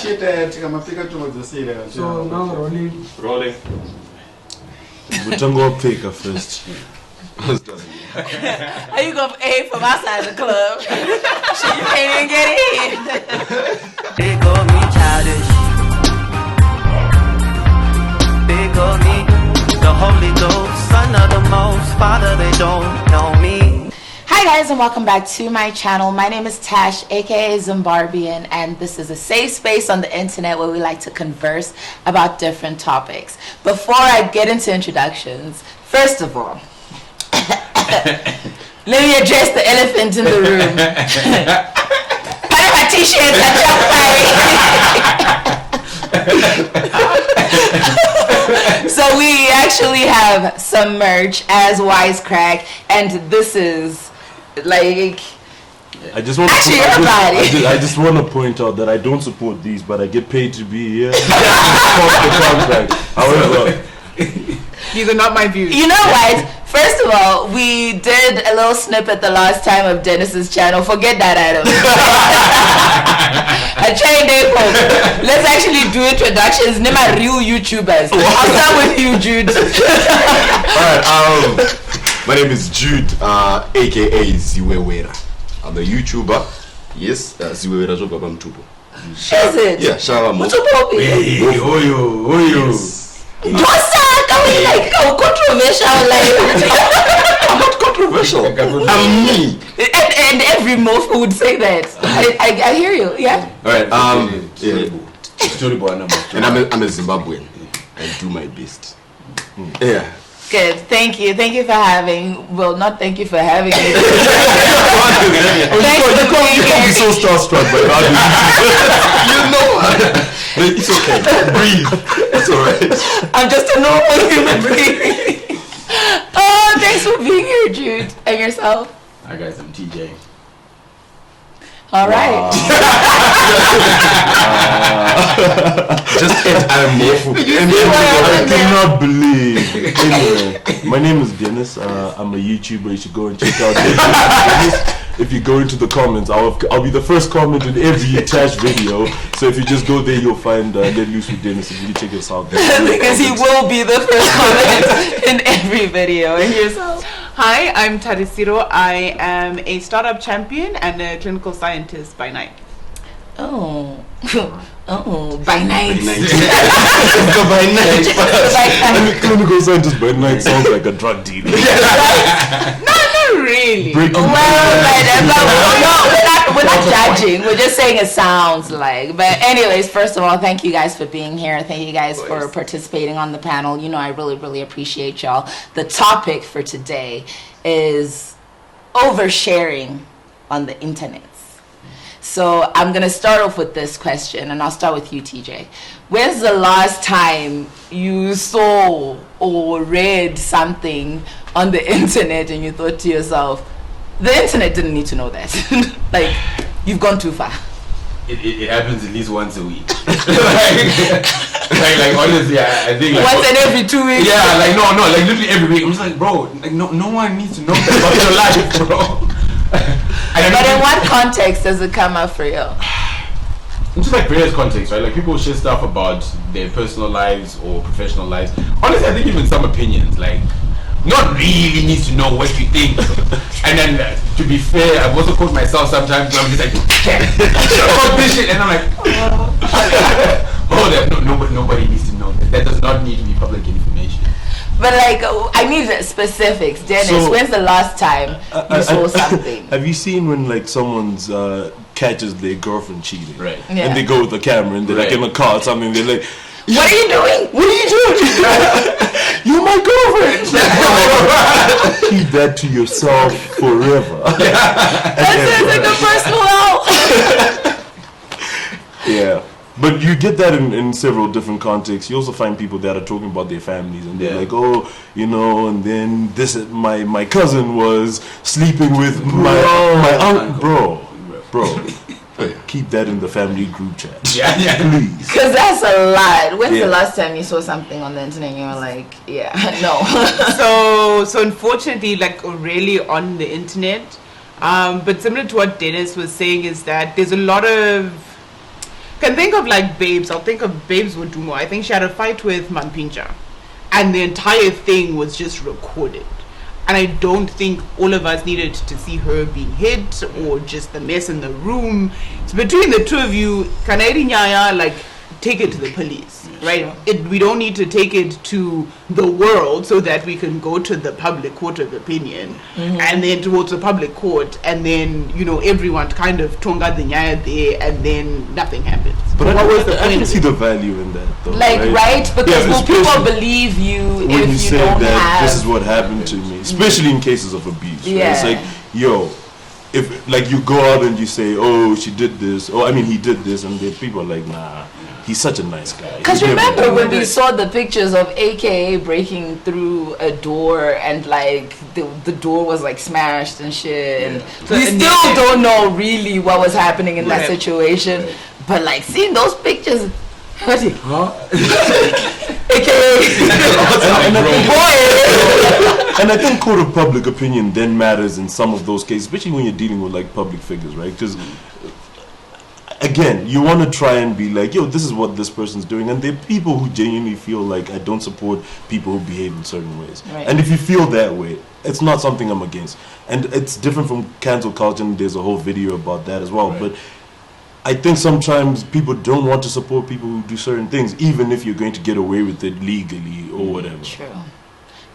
So now rolling. Rolling. We're going to pick a first. How you gonna pay from outside the club? Shit, you can't even get in. They call me childish. They call me the Holy Ghost, son of the Most, Father, they don't know me. Hi guys, and welcome back to my channel. My name is Tash, aka ZIMbarbieAN, and this is a safe space on the internet where we like to converse about different topics. Before I get into introductions, first of all, let me address the elephant in the room. Part of my t-shirts are just So we actually have some merch as Wisecrack, and this is like I just want actually to everybody. I just want to point out that I don't support these, but I get paid to be here. However, These are not my views. You know what? First of all, we did a little snippet the last time of Dennis's channel. Forget that item. I trained day folks. Let's actually do introductions. Name my real YouTubers. I'll start with you, Jude. Alright, my name is Jude, aka ZIMbarbieAN. I'm a YouTuber. Yes, ZIMbarbieAN Jogaba Mtupo. Is it? Yeah, Shara Mo. hey, oyo. Like controversial, like I'm not controversial. I'm me. and every morph would say that. I hear you. Yeah. Alright, yeah. And I'm a Zimbabwean. I do my best. Yeah. Good. Thank you. Thank you for having. Well, not thank you for having me. You can't be so starstruck by that. You know. It's okay. Breathe. It's alright. I'm just a normal human being. Oh, thanks for being here, Jude. And yourself? Hi guys, I'm TJ. All right. Just I'm more. I cannot believe. Anyway, my name is Dennis. I'm a YouTuber. You should go and check out Dennis. If you go into the comments, I'll be the first comment in every Tash video. So if you just go there, you'll find Let Loose with Dennis. If you check us out there. Because he will be the first comment in every video. And yourself? Hi, I'm Tari. I am a startup champion and a clinical scientist by night. Oh. Oh, by night. By night. Clinical scientist by night sounds like a drug dealer. Not really. We're not judging. We're just saying it sounds like. But anyways, first of all, thank you guys for being here. Thank you guys for participating on the panel. You know, I really, really appreciate y'all. The topic for today is oversharing on the internet. So I'm going to start off with this question, and I'll start with you, TJ. When's the last time you saw or read something on the internet and you thought to yourself, the internet didn't need to know that? Like, you've gone too far. It happens at least once a week. like honestly, I think like once and every 2 weeks. Yeah, like no, like literally every week. I'm just like, bro, like no one needs to know that about your life, bro. But in what context does it come up for you? Just like various contexts, right? Like people share stuff about their personal lives or professional lives. Honestly, I think even some opinions, like not really needs to know what you think. And then to be fair, I've also caught myself sometimes where I'm just like, fuck this shit, and I'm like, nobody needs to know that. That does not need to be public information. But like, I need specifics. Dennis, So, when's the last time you saw something? Have you seen when like someone's catches their girlfriend cheating? Right. Yeah. And they go with the camera and they're like in a car or something. They're like, What are you doing? "What are you doing? You're my girlfriend." Keep that to yourself forever. That sounds like a personal out. Yeah. But you get that in several different contexts. You also find people that are talking about their families and they're like, oh, you know, and then my cousin was sleeping with my uncle. Bro. Keep that in the family group chat. Yeah. Please. Because that's a lot. When's the last time you saw something on the internet and you were like, yeah, no. So unfortunately, like really on the internet, but similar to what Dennis was saying is that there's a lot of can think of like Babes. I'll think of Babes Wodumo. I think she had a fight with Mampinja, and the entire thing was just recorded. And I don't think all of us needed to see her being hit or just the mess in the room. So between the two of you, Kanairi Nyaya, like, take it to the police, right? We don't need to take it to the world so that we can go to the public court of opinion, and then towards the public court, and then, you know, everyone kind of tonga the nyaya there, and then nothing happens. But what was the I point? can see the value in that, though. Like, right? Because will people especially believe you when if you you say don't that have... this is what happened to me, especially in cases of abuse. Right? Yeah. It's like, yo, if like you go out and you say, oh, she did this, or I mean, he did this, and the people are like, nah, he's such a nice guy. Because He's never remember done when that. we saw the pictures of AKA breaking through a door and like the door was like smashed and shit, and we still don't know really what was happening in that situation. But like seeing those pictures, And I think court of public opinion then matters in some of those cases, especially when you're dealing with like public figures, right? Because again, you want to try and be like, yo, this is what this person's doing, and there are people who genuinely feel like I don't support people who behave in certain ways. Right. And if you feel that way, it's not something I'm against. And it's different from cancel culture, and there's a whole video about that as well. But I think sometimes people don't want to support people who do certain things, even if you're going to get away with it legally or whatever. True.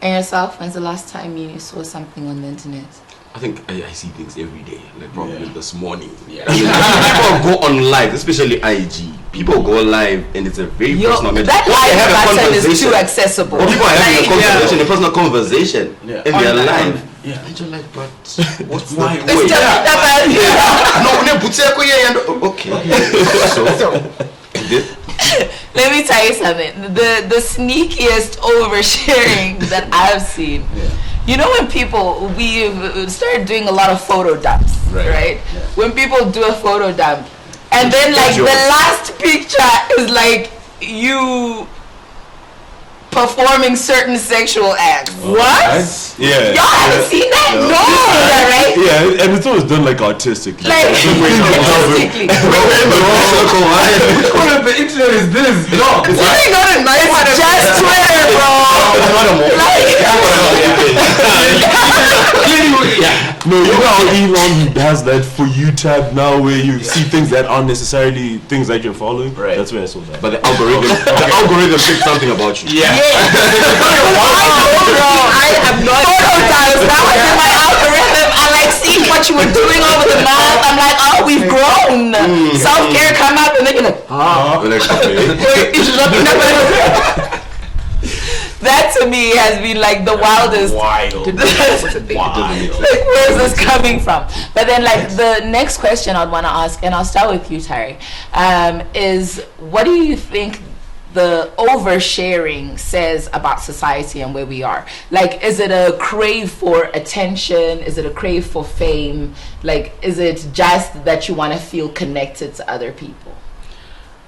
And yourself, when's the last time you saw something on the internet? I think I see things every day, like probably this morning. People go on live, especially IG. People go live, and it's a very personal matter. That Or they have a live button is conversation. too accessible. Or people are having a Like, conversation, a personal conversation, and they're live. Yeah. And you're like, but what's the Why? point? It's just that Okay. So, let me tell you something. The sneakiest oversharing that I've seen. You know when we've started doing a lot of photo dumps, right? Yeah. When people do a photo dump, and then like the last picture is like you performing certain sexual acts. What? Yeah. Y'all haven't seen that? No. Right? Yeah, and it's always done like artistically. Like, artistically. The internet is this. No. It's just Twitter, bro. No, you know how Elon has that For You tab now where you see things that aren't necessarily things that you're following? Right. That's where I saw that. but the algorithm picked something about you. Yeah. I have not photo times. That was in my algorithm. I like seeing what you were doing over the month. I'm like, oh, we've grown. Self-care come up and then you're like, that to me has been like the wildest. Wild. Like, where's this coming from? But then like the next question I'd want to ask, and I'll start with you, Tari, is what do you think the oversharing says about society and where we are? Like, is it a crave for attention? Is it a crave for fame? Like, is it just that you want to feel connected to other people?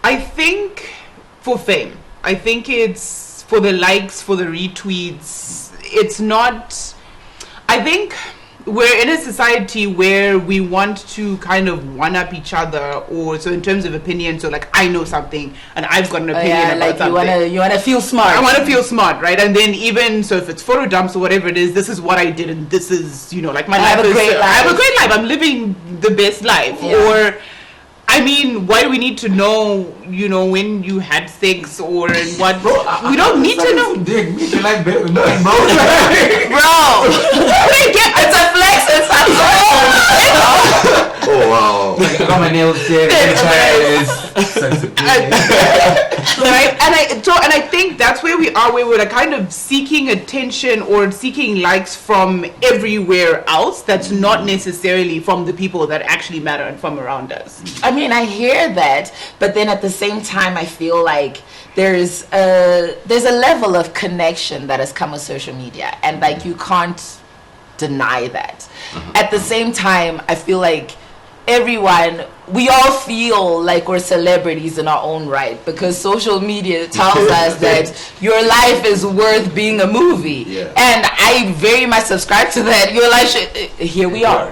I think for fame. I think it's for the likes, for the retweets. It's not... I think we're in a society where we want to kind of one-up each other, or so in terms of opinion, so like I know something and I've got an opinion about like something. you wanna feel smart. I want to feel smart, right? And then even so, if it's photo dumps or whatever it is, this is what I did, and this is, you know, like my life. I have a great life. I'm living the best life. Yeah. Or, I mean, why do we need to know, you know, when you had sex or in what? We don't need to know. Dick, make your life better than mine, bro. Bro, it's a flex. It's a Oh wow. I got my nails did. Right? And I think that's where we are, where we're kind of seeking attention or seeking likes from everywhere else. That's not necessarily from the people that actually matter and from around us. I mean, I hear that, but then at the same time, I feel like there's a level of connection that has come with social media, and like you can't deny that. At the same time, I feel like we all feel like we're celebrities in our own right, because social media tells us that your life is worth being a movie. Yeah. And I very much subscribe to that. Your life should, here we are.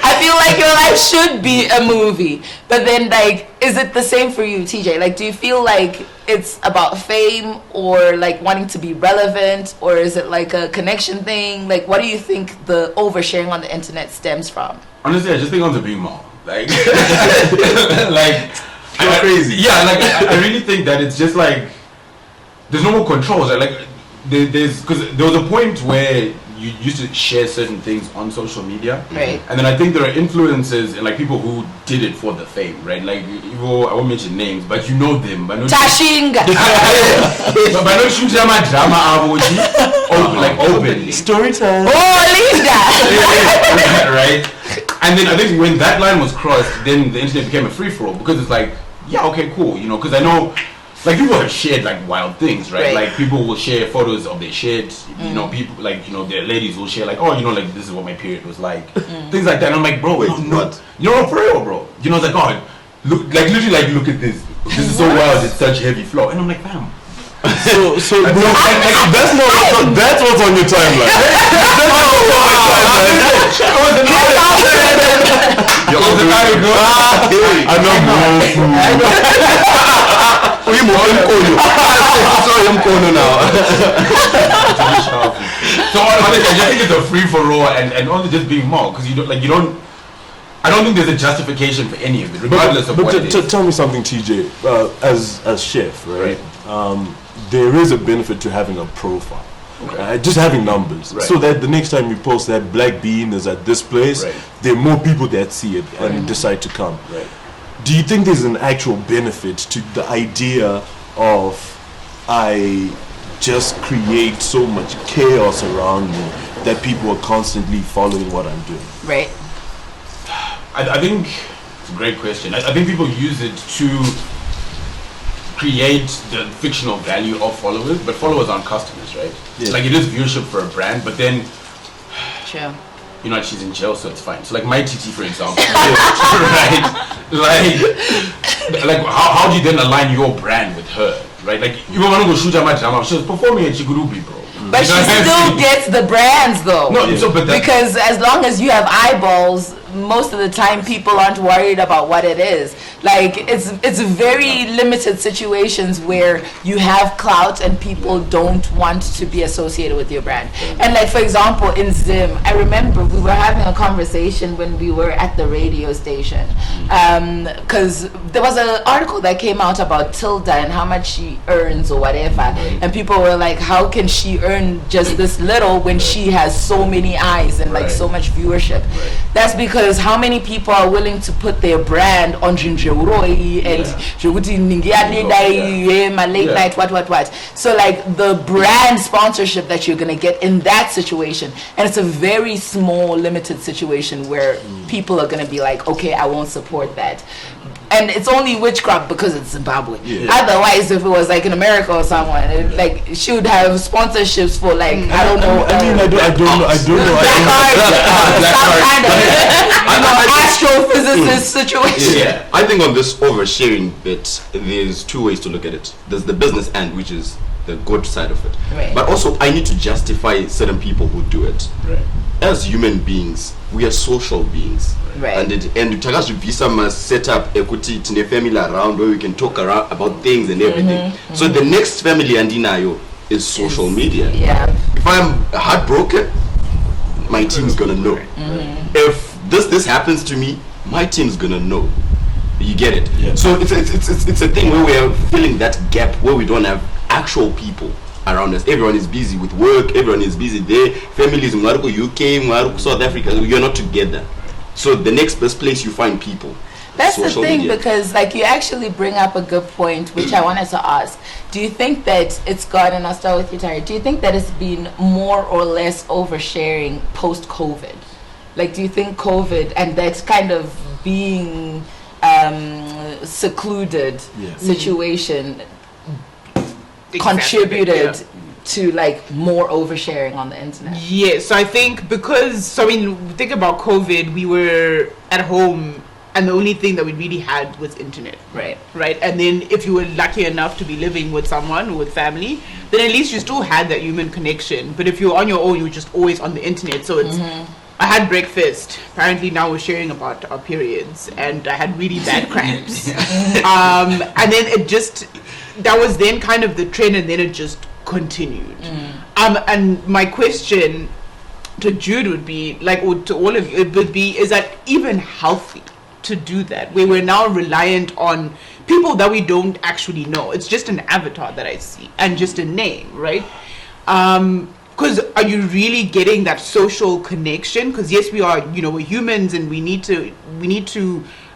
I I feel like your life should be a movie. But then, like, is it the same for you, TJ? Like, do you feel like it's about fame or like wanting to be relevant, or is it like a connection thing? Like, what do you think the oversharing on the internet stems from? Honestly, I just think on the being more like, like You're crazy. Yeah, like I really think that it's just like there's no more controls. Like there's because there was a point where you used to share certain things on social media, Right. and then I think there are influencers and like people who did it for the fame, right? Like I won't mention names, but you know them. But no Tashinga. but no shoot drama open, like openly. Story time. Oh, Linda. Right? And then I think when that line was crossed, then the internet became a free-for-all, because it's like, yeah, okay, cool, you know, because I know, like, people have shared, like, wild things, right? Like, people will share photos of their shit, you know, people, like, you know, their ladies will share, like, oh, you know, like, this is what my period was like, things like that. And I'm like, bro, Wait, no, what? you know, for real, bro. You know, it's like, oh, look, like, literally, like, look at this. This is so wild, it's such heavy flow. And I'm like, fam. So no, that's not that's what's on your timeline. That's not what's on my timeline. You're on the line, bro. I Sorry, I'm calling now. So honestly, I just think it's a free for all, and also just being more, because you don't. I don't think there's a justification for any of it, regardless of what it is. Tell me something, TJ. As chef, right? There is a benefit to having a profile. Just having numbers, so that the next time you post that black bean is at this place, there are more people that see it and decide to come. Do you think there's an actual benefit to the idea of I just create so much chaos around me that people are constantly following what I'm doing? Right. I think it's a great question. I think people use it to create the fictional value of followers, but followers aren't customers, right? Yeah. Like, it is viewership for a brand, but then True. you know, she's in jail, so it's fine. So like my TT, for example, right? Like how do you then align your brand with her, right? Like, you want to go shoot at my drama, she was performing at Chigurubi, bro. But she still gets the brands though. No, so, but because as long as you have eyeballs, most of the time people aren't worried about what it is. Like, it's very limited situations where you have clout and people don't want to be associated with your brand. And like, for example, in Zim, I remember we were having a conversation when we were at the radio station, because there was an article that came out about Tilda and how much she earns or whatever, and people were like, how can she earn just this little when she has so many eyes and like so much viewership? That's because how many people are willing to put their brand on Ginger Uroi and my late night, what. So like, the brand sponsorship that you're gonna get in that situation, and it's a very small, limited situation where people are gonna be like, okay, I won't support that. And it's only witchcraft because it's Zimbabwe. Otherwise, if it was like in America or someone, like, she would have sponsorships for like, I don't know. I mean, I don't know. Some kind of astrophysicist situation. Yeah, I think on this oversharing bit, there's two ways to look at it. There's the business end, which is the good side of it. But also, I need to justify certain people who do it. As human beings, we are social beings. And Takashi Visa must set up equity in a family around where we can talk around about things and everything. So the next family and Dinayo is social media. If I'm heartbroken, my team's gonna know. If this happens to me, my team's gonna know. You get it? So it's a thing where we are filling that gap where we don't have actual people around us. Everyone is busy with work, everyone is busy there, families in UK, South Africa, you're not together. So the next best place you find people. That's the thing, media. because like, you actually bring up a good point, which I wanted to ask. Do you think that it's gone, and I'll start with you, Tari, do you think that it's been more or less oversharing post-COVID? Like, do you think COVID and that kind of being secluded situation contributed to like more oversharing on the internet? Yes, I think because, think about COVID, we were at home and the only thing that we really had was internet. Right. And then if you were lucky enough to be living with someone or with family, then at least you still had that human connection. But if you're on your own, you're just always on the internet. So it's I had breakfast. Apparently now we're sharing about our periods, and I had really bad cramps. And then that was then kind of the trend, and then it just continued. And my question to Jude would be, like, or to all of you, it would be, is that even healthy to do that, where we're now reliant on people that we don't actually know? It's just an avatar that I see and just a name, right? Because are you really getting that social connection? Because yes, we are, we're humans, and we need to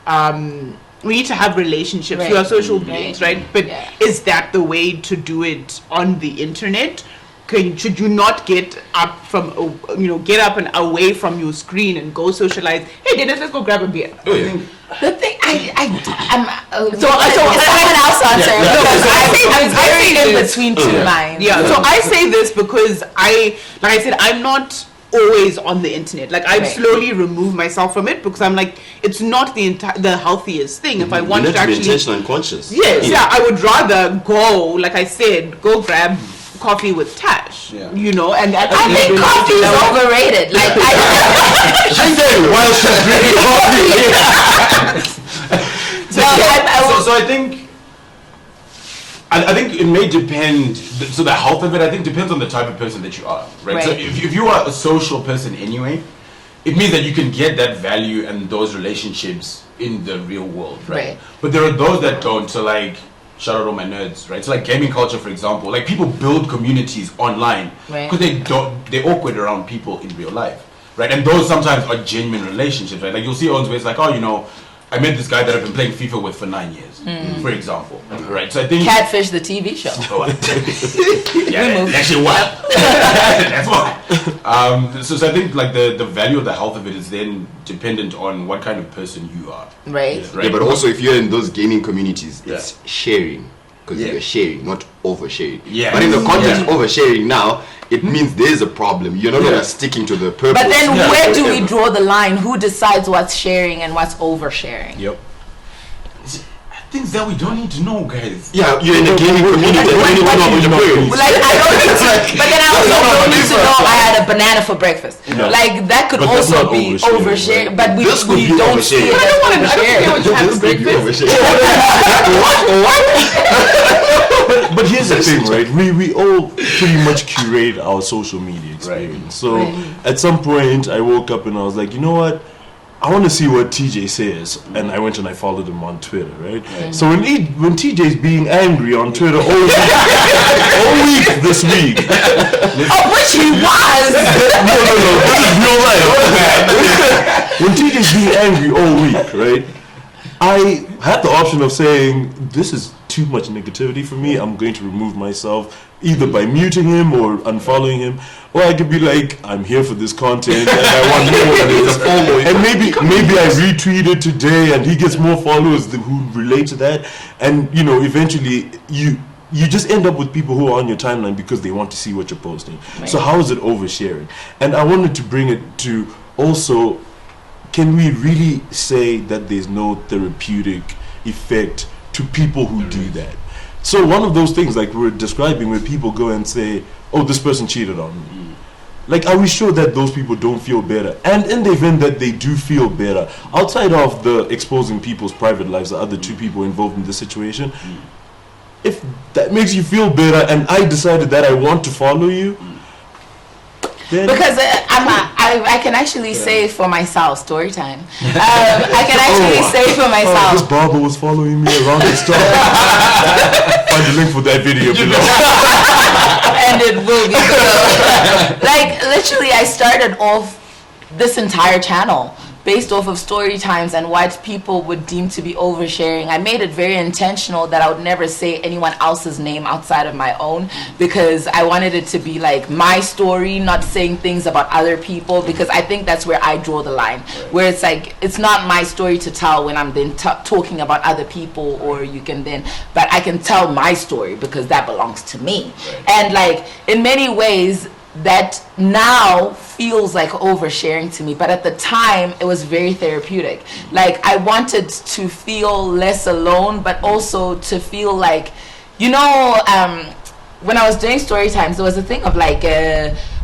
have relationships. Right. We are social beings, right? But is that the way to do it on the internet? Should you not get up and away from your screen and go socialize? Hey, Dennis, let's go grab a beer. Oh, yeah. The thing, so someone else answer. I'm very in between two minds. Yeah. So I say this because I'm not always on the internet. Like, I've slowly removed myself from it because I'm like, it's not the healthiest thing. If I want to actually be intentional and conscious. Yes, I would rather go, like I said, go grab coffee with Tash, and I think coffee is overrated. Like, she said while she's drinking coffee. So I think it may depend. So the health of it, I think, depends on the type of person that you are, right? So if you are a social person anyway, it means that you can get that value and those relationships in the real world, right? But there are those that don't. So, like, shout out all my nerds, right? So, like, gaming culture, for example, like, people build communities online because they're awkward around people in real life, right? And those sometimes are genuine relationships, right? Like, you'll see on where it's like, oh, I met this guy that I've been playing FIFA with for 9 years, for example, right? So I think Catfish, the TV show. Actually, what? That's why. So I think, like, the value of the health of it is then dependent on what kind of person you are. Right. Yeah, but also if you're in those gaming communities, it's sharing. Because you're sharing, not oversharing. Yeah. But in the context of oversharing now, it means there's a problem. You're no longer sticking to the purpose. But then where do we draw the line? Who decides what's sharing and what's oversharing? Yep. Things that we don't need to know, guys. Yeah, you're in the gaming community. Like, I don't need to, but then I also don't need to know I had a banana for breakfast. Like, that could also be oversharing. But we don't see it as oversharing. But here's the thing, right? We all pretty much curate our social media experience. So at some point, I woke up and I was like, you know what? I want to see what TJ says, and I went and I followed him on Twitter, right? So when TJ's being angry on Twitter all week this week, which he was. No, this is real life. When TJ's being angry all week, right? I had the option of saying, this is too much negativity for me, I'm going to remove myself either by muting him or unfollowing him, or I could be like, I'm here for this content and I want more of this. And maybe I retweet it today and he gets more followers who relate to that, and eventually you just end up with people who are on your timeline because they want to see what you're posting. So how is it oversharing? And I wanted to bring it to also, can we really say that there's no therapeutic effect to people who do that? So one of those things, like we're describing, where people go and say, oh, this person cheated on me. Like, are we sure that those people don't feel better? And in the event that they do feel better, outside of the exposing people's private lives, the other two people involved in this situation, if that makes you feel better and I decided that I want to follow you, then because I can actually say for myself, story time. I can actually say for myself. This barber was following me around the store. Find the link for that video below. And it will be below. Like, literally, I started off this entire channel based off of story times and what people would deem to be oversharing. I made it very intentional that I would never say anyone else's name outside of my own, because I wanted it to be like my story, not saying things about other people, because I think that's where I draw the line, where it's like, it's not my story to tell when I'm then talking about other people, or you can then, but I can tell my story because that belongs to me. And like, in many ways, that now feels like oversharing to me, but at the time it was very therapeutic. Like, I wanted to feel less alone, but also to feel like, when I was doing story times, there was a thing of like,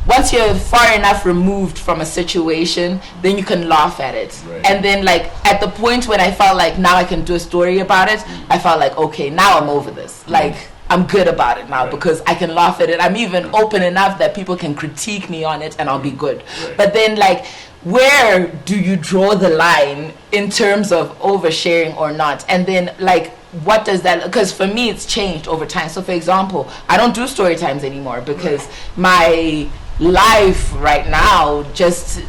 once you're far enough removed from a situation, then you can laugh at it. Right. And then like at the point when I felt like now I can do a story about it, I felt like, okay, now I'm over this. Like I'm good about it now because I can laugh at it. I'm even open enough that people can critique me on it and I'll be good. But then like, where do you draw the line in terms of oversharing or not? And then like, what does that, because for me it's changed over time. So for example, I don't do story times anymore because my life right now just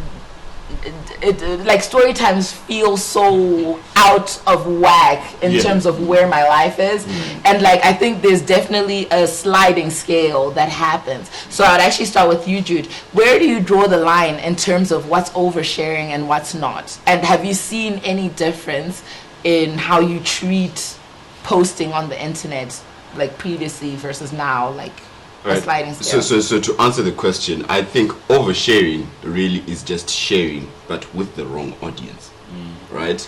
it like story times feel so out of whack in terms of where my life is, and like I think there's definitely a sliding scale that happens. So I'd actually start with you, Jude. Where do you draw the line in terms of what's oversharing and what's not? And have you seen any difference in how you treat posting on the internet, like previously versus now, like a sliding scale? So to answer the question, I think oversharing really is just sharing, but with the wrong audience, right?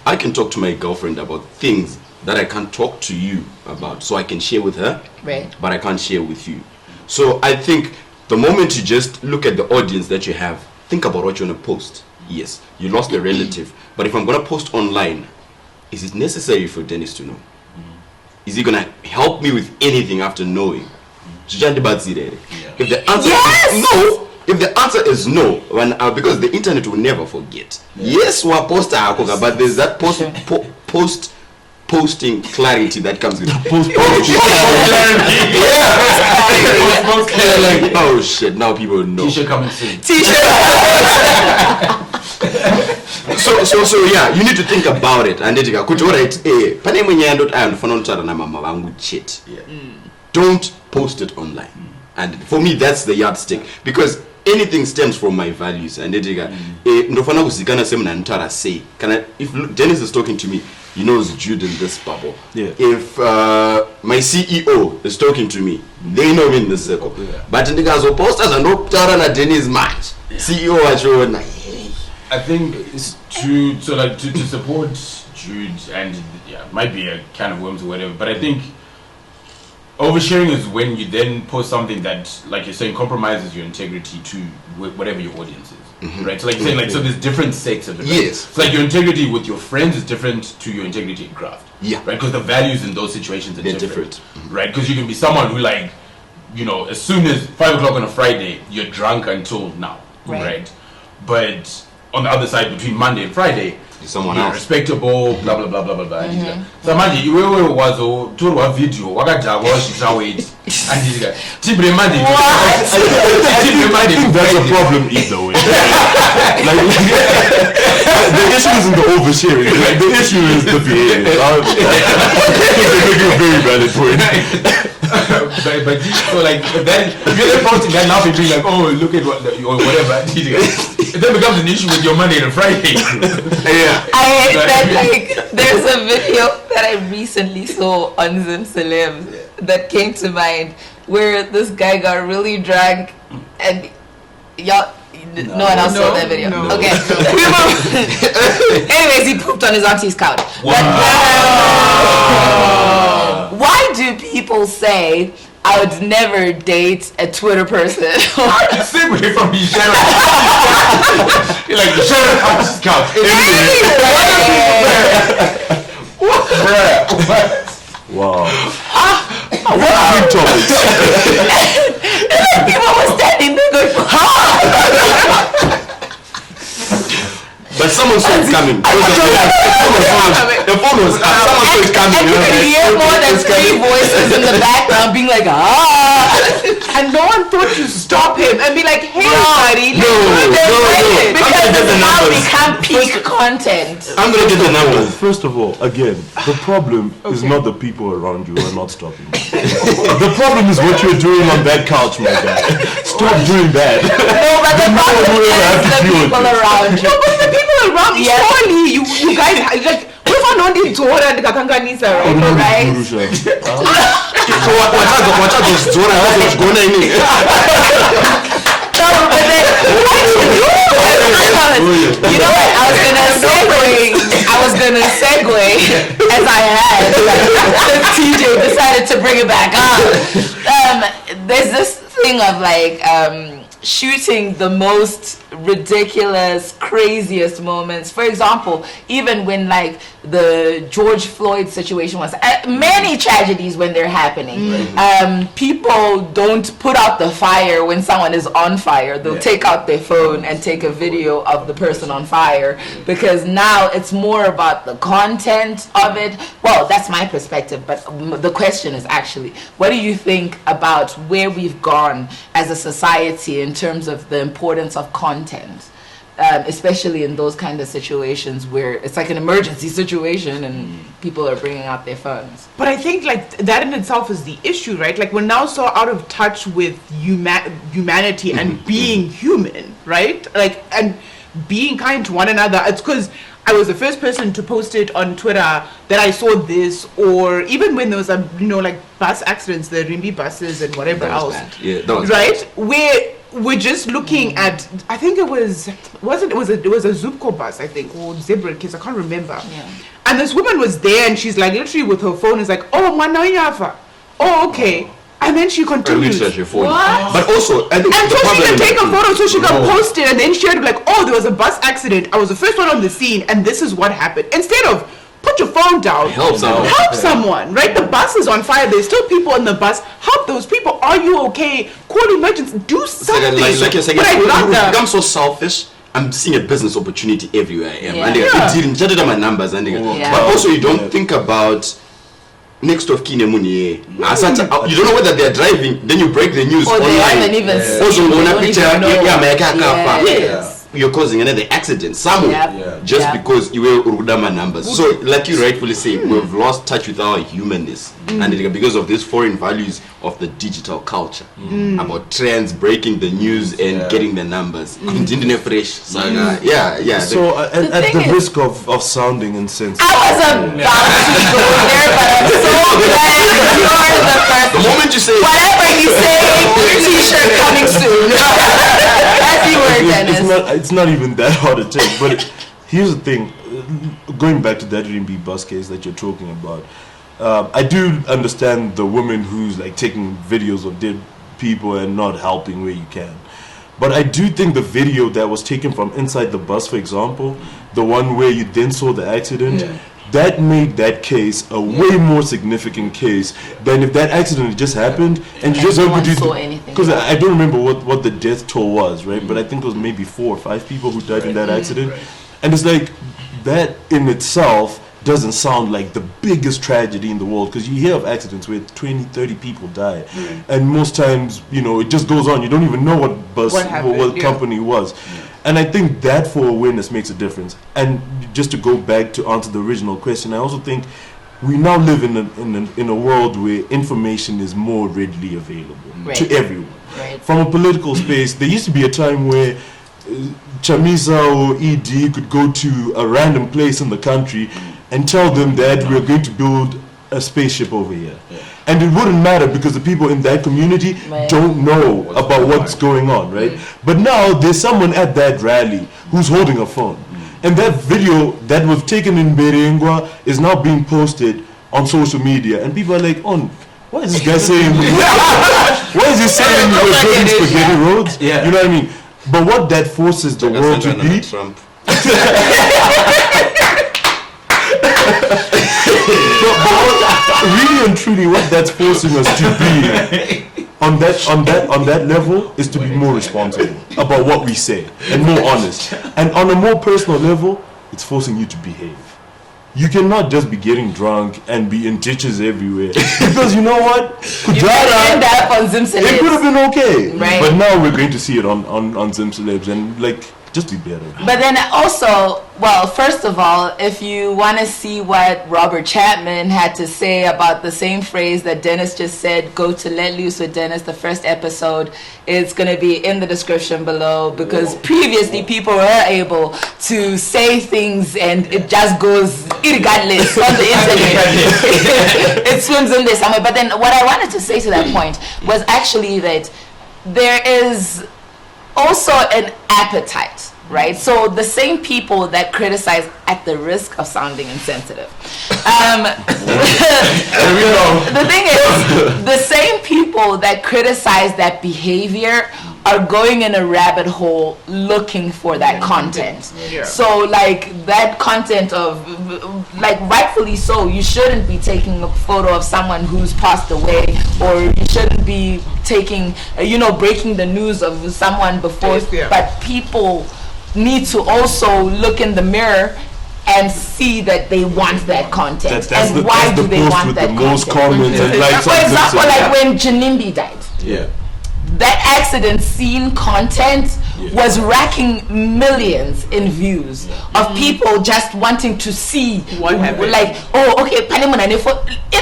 I can talk to my girlfriend about things that I can't talk to you about, so I can share with her, but I can't share with you. So I think the moment you just look at the audience that you have, think about what you want to post. Yes, you lost a relative, but if I'm going to post online, is it necessary for Dennis to know? Is he going to help me with anything after knowing? If the answer is no, if the answer is no, when because the internet will never forget. Yes, we post but there's that posting clarity that comes with clarity. Oh shit! Now people know. T-shirt coming soon. So yeah, you need to think about it. And don't post it online. And for me, that's the yardstick, because anything stems from my values. And if Dennis is talking to me, he knows Jude in this bubble. If my CEO is talking to me, they know me in this circle. But in the guys who posters and no Tara Dennis match CEO I think it's to support Jude, and might be a can of worms or whatever, but I think oversharing is when you then post something that, like you're saying, compromises your integrity to whatever your audience is, right? So like you're saying, like, so there's different stakes of it, right? Yes. So like your integrity with your friends is different to your integrity in craft, right? Because the values in those situations are different. Right? Because you can be someone who, like, you know, as soon as 5 o'clock on a Friday, you're drunk until now, right? But on the other side, between Monday and Friday, someone else respectable, blah blah blah blah blah blah. So imagine you was to a video wakaja wash and that's a problem either way. Like, the issue isn't the oversharing, like, the issue is the behavior. They're making a very valid point. but so like then if you're then posting that, now people like, oh, look at what or whatever, it then becomes an issue with your Monday and Friday. I hate that. Like, there's a video that I recently saw on ZIMbarbieAN that came to mind, where this guy got really drunk, and y'all, no one else saw that video. No. Okay. Anyways, he pooped on his auntie's couch. Why do people say I would never date a Twitter person? Simply from the sheriff. You're like, the sheriff on his couch. Wow. What topics? People were standing there going, But someone saw it coming. The phone was up. Someone saw it coming. And you could hear more than 3 voices in the background being like, and no one thought to stop him and be like, hey, buddy, No. because it's now become peak content. I'm gonna get the numbers. First of all, again, the problem is not the people around you who are not stopping you. The problem is what you're doing on that couch, my guy. Stop doing that. No, but the problem is the people around you. No, but the people around you, surely you guys, like, we've known this Zora and Kakanganisa, right? So what's going on? No, but then, you know what? I was gonna segue as I had. TJ decided to bring it back up. There's this thing of like shooting the most ridiculous, craziest moments. For example, even when like the George Floyd situation was, many tragedies when they're happening, people don't put out the fire when someone is on fire. They'll take out their phone and take a video of the person on fire, because now it's more about the content of it. Well, that's my perspective, but the question is actually, what do you think about where we've gone as a society in terms of the importance of content, especially in those kind of situations where it's like an emergency situation and people are bringing out their phones? But I think like that in itself is the issue, right? Like we're now so out of touch with humanity and being human, right? Like, and being kind to one another. It's because I was the first person to post it on Twitter that I saw this, or even when there was a, you know, like bus accidents, the Rimbi buses and whatever else, Yeah, that was right? Where we're just looking at, I think it was a Zupco bus, I think, or Zebra kids, I can't remember. Yeah. And this woman was there, and she's like literally with her phone, is like, oh, Manayafa. Oh, okay. And then she continues. Your phone. What? But also, I think And the so she can problem- take a photo, so she can post it, and then share it like, oh, there was a bus accident. I was the first one on the scene, and this is what happened. Instead of put your phone down, Help someone. help someone, right? The bus is on fire. There's still people in the bus. Help those people. Are you okay? Call emergency. Do something. Like you're saying, But I got we that. become so selfish. I'm seeing a business opportunity everywhere I am. Yeah. And they didn't judge my numbers. And Yeah. But also, you don't think about next of kin Muni. You don't know whether they're driving, then you break the news Or they online. haven't even seen, Also, they on a don't picture, even know. Yes. you're causing another accident somewhere just because you were Urudama numbers. So, like you rightfully say, we've lost touch with our humanness, and because of these foreign values of the digital culture about trends, breaking the news, and getting the numbers. Fresh. So, So at thing the is- risk of sounding insensitive, I was about to go there, but I'm so glad you're the first. the moment you say Whatever you say, t-shirt coming soon. As you were, Dennis. it's not even that hard to take. But here's the thing, going back to that Rimbi bus case that you're talking about, I do understand the woman who's like taking videos of dead people and not helping where you can. But I do think the video that was taken from inside the bus, for example, the one where you then saw the accident, that made that case a way more significant case than if that accident had just happened and you just no heard one saw anything. because I don't remember what the death toll was, right? But I think it was maybe 4 or 5 people who died in that accident. And it's like that in itself doesn't sound like the biggest tragedy in the world, because you hear of accidents where 20, 30 people die, and most times, you know, it just goes on. You don't even know what bus, What happened, what company was. And I think that for awareness makes a difference. And just to go back to answer the original question, I also think we now live in a world where information is more readily available to everyone. Right. From a political space, there used to be a time where Chamisa or ED could go to a random place in the country and tell them that we're going to build a spaceship over here. And it wouldn't matter because the people in that community don't know about what's going on, right? But now there's someone at that rally who's holding a phone. And that video that was taken in Berengwa is now being posted on social media. And people are like, what is this guy saying? What is he saying we're building spaghetti roads? Yeah. You know what I mean? But what that forces the world to be... Trump. Really and truly, what that's forcing us to be on that level is to be more responsible about what we say and more honest. And on a more personal level, it's forcing you to behave. You cannot just be getting drunk and be in ditches everywhere, because you know what? You can end up on ZIMbarbieAN. It could have been okay, Right. but now we're going to see it on ZIMbarbieAN, and like, just be better. But then also, well, first of all, if you want to see what Robert Chapman had to say about the same phrase that Dennis just said, go to Let Loose with Dennis, the first episode. It's going to be in the description below, because previously people were able to say things and it just goes irregardless on the internet. It swims in there somewhere. But then what I wanted to say to that point was actually that there is also an appetite, right? So the same people that criticize at the risk of sounding insensitive. The thing is, the same people that criticize that behavior are going in a rabbit hole looking for that content. Yeah. So like that content of like rightfully so, you shouldn't be taking a photo of someone who's passed away, or you shouldn't be taking breaking the news of someone before. Yeah. But people need to also look in the mirror and see that they want that content. And why do they want that content? Most comments and likes. For example, like when Janimbi died. Yeah. That accident scene content was racking millions in views of people just wanting to see what happened. Like, oh, okay, in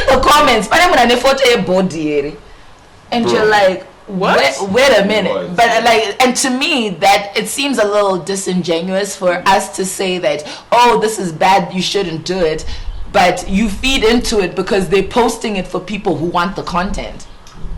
the comments, and you're like, what? Wait a minute. But like, and to me, that it seems a little disingenuous for us to say that, oh, this is bad, you shouldn't do it, but you feed into it because they're posting it for people who want the content.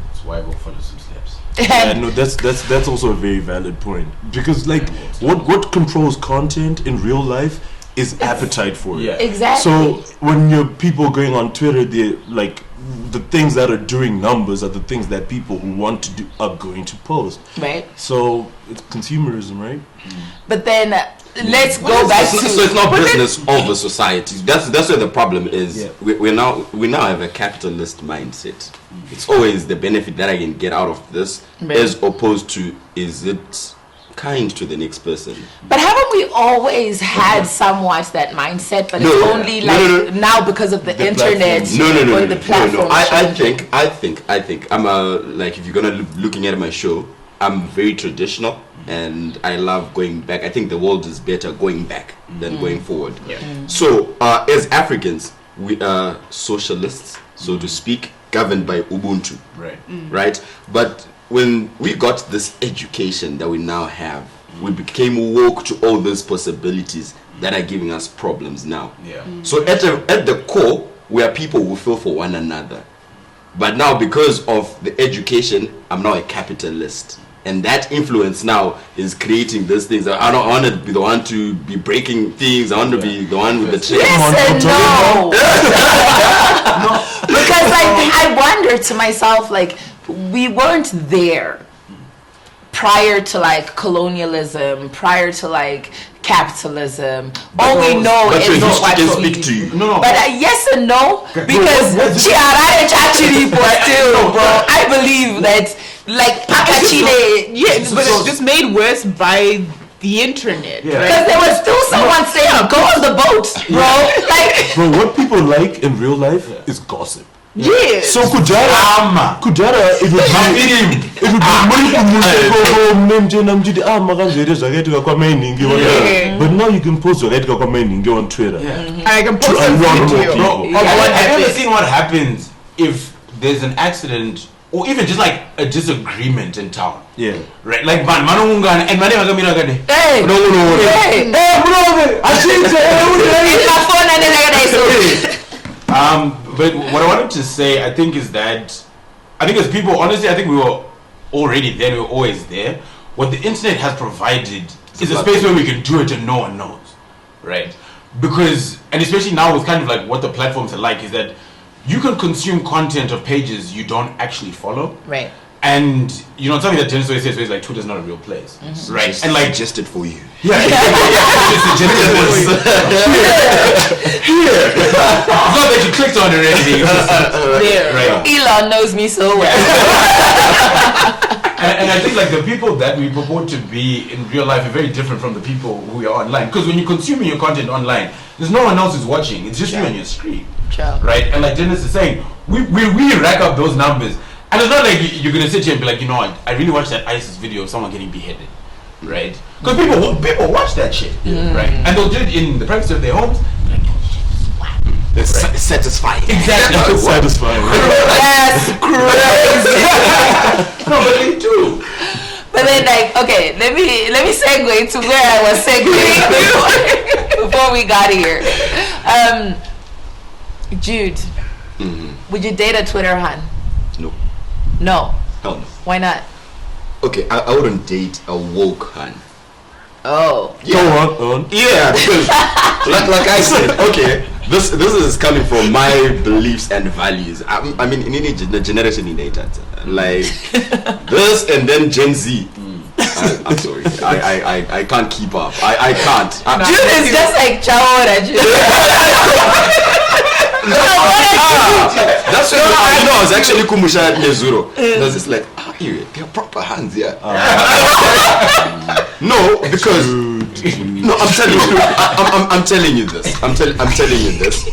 That's why I go follow some steps. Yeah, no, that's also a very valid point, because like what controls content in real life is appetite for it. Yeah. Exactly. So when you're people going on Twitter, they like the things that are doing numbers are the things that people who want to do are going to post. Right. So it's consumerism, right? But then let's go back to. So it's not business over society. That's where the problem is. Yeah. We now have a capitalist mindset. It's always the benefit that I can get out of this, as opposed to is it kind to the next person. But haven't we always had somewhat that mindset? But it's only now because of the internet or the platform. I think I'm like, if you're gonna looking at my show, I'm very traditional and I love going back. I think the world is better going back than going forward. So as Africans, we are socialists, so to speak, governed by Ubuntu. Right? But when we got this education that we now have, we became woke to all those possibilities that are giving us problems now. So at the core, we are people who feel for one another. But now, because of the education, I'm now a capitalist. And that influence now is creating these things. I don't want to be the one to be breaking things. I want to be the one with the chain. Yes and no. Because I wonder to myself, like, we weren't there prior to like colonialism, prior to like capitalism. All we know is what can speak to you. But yes and no, because actually still, bro. I believe that like Akachile, but it's just made worse by the internet. Because there was still someone saying, "Go on the boat, bro." Like, bro, what people like in real life is gossip. Yeah. So Kudara, it would but now you can post your on Twitter. I can post a video. I've never seen what happens if there's an accident or even just like a disagreement in town. Yeah. Right? Like Manungan and Hey, but what I wanted to say, I think, is that I think as people, honestly, I think we were already there. We were always there. What the internet has provided is a space where we can do it and no one knows, right? Because, and especially now with kind of like what the platforms are like, is that you can consume content of pages you don't actually follow, right? And you know something that Genesis always says is like Twitter's not a real place, right? And like just it for you. It's not that you clicked on it or anything. Right. Elon knows me so well. and I think like the people that we purport to be in real life are very different from the people who are online. Because when you're consuming your content online, there's no one else who's watching. It's just you and your screen, right? And like Dennis is saying, we rack up those numbers. And it's not like you're going to sit here and be like, you know what, I really watched that ISIS video of someone getting beheaded, right? Because people watch that shit, right? And they'll do it in the privacy of their homes. Like, wow. It's satisfying. Exactly. It's satisfying. That's crazy. No, but they do. But then, like, okay, let me segue to where I was segueing before we got here. Jude, would you date a Twitter hun? No. Hell no. Why not? Okay, I wouldn't date a woke hun. Oh. Yeah. Go on. Yeah, because like I said, okay, this is coming from my beliefs and values. I mean, in any generation in data, like this, and then Gen Z. I'm sorry. I can't keep up. I can't. Jude is just like Chawara. That's what I was actually Kumusha at Nezuro. I was just like, they're proper hands, yeah. No, because I'm telling you this. I'm telling you this.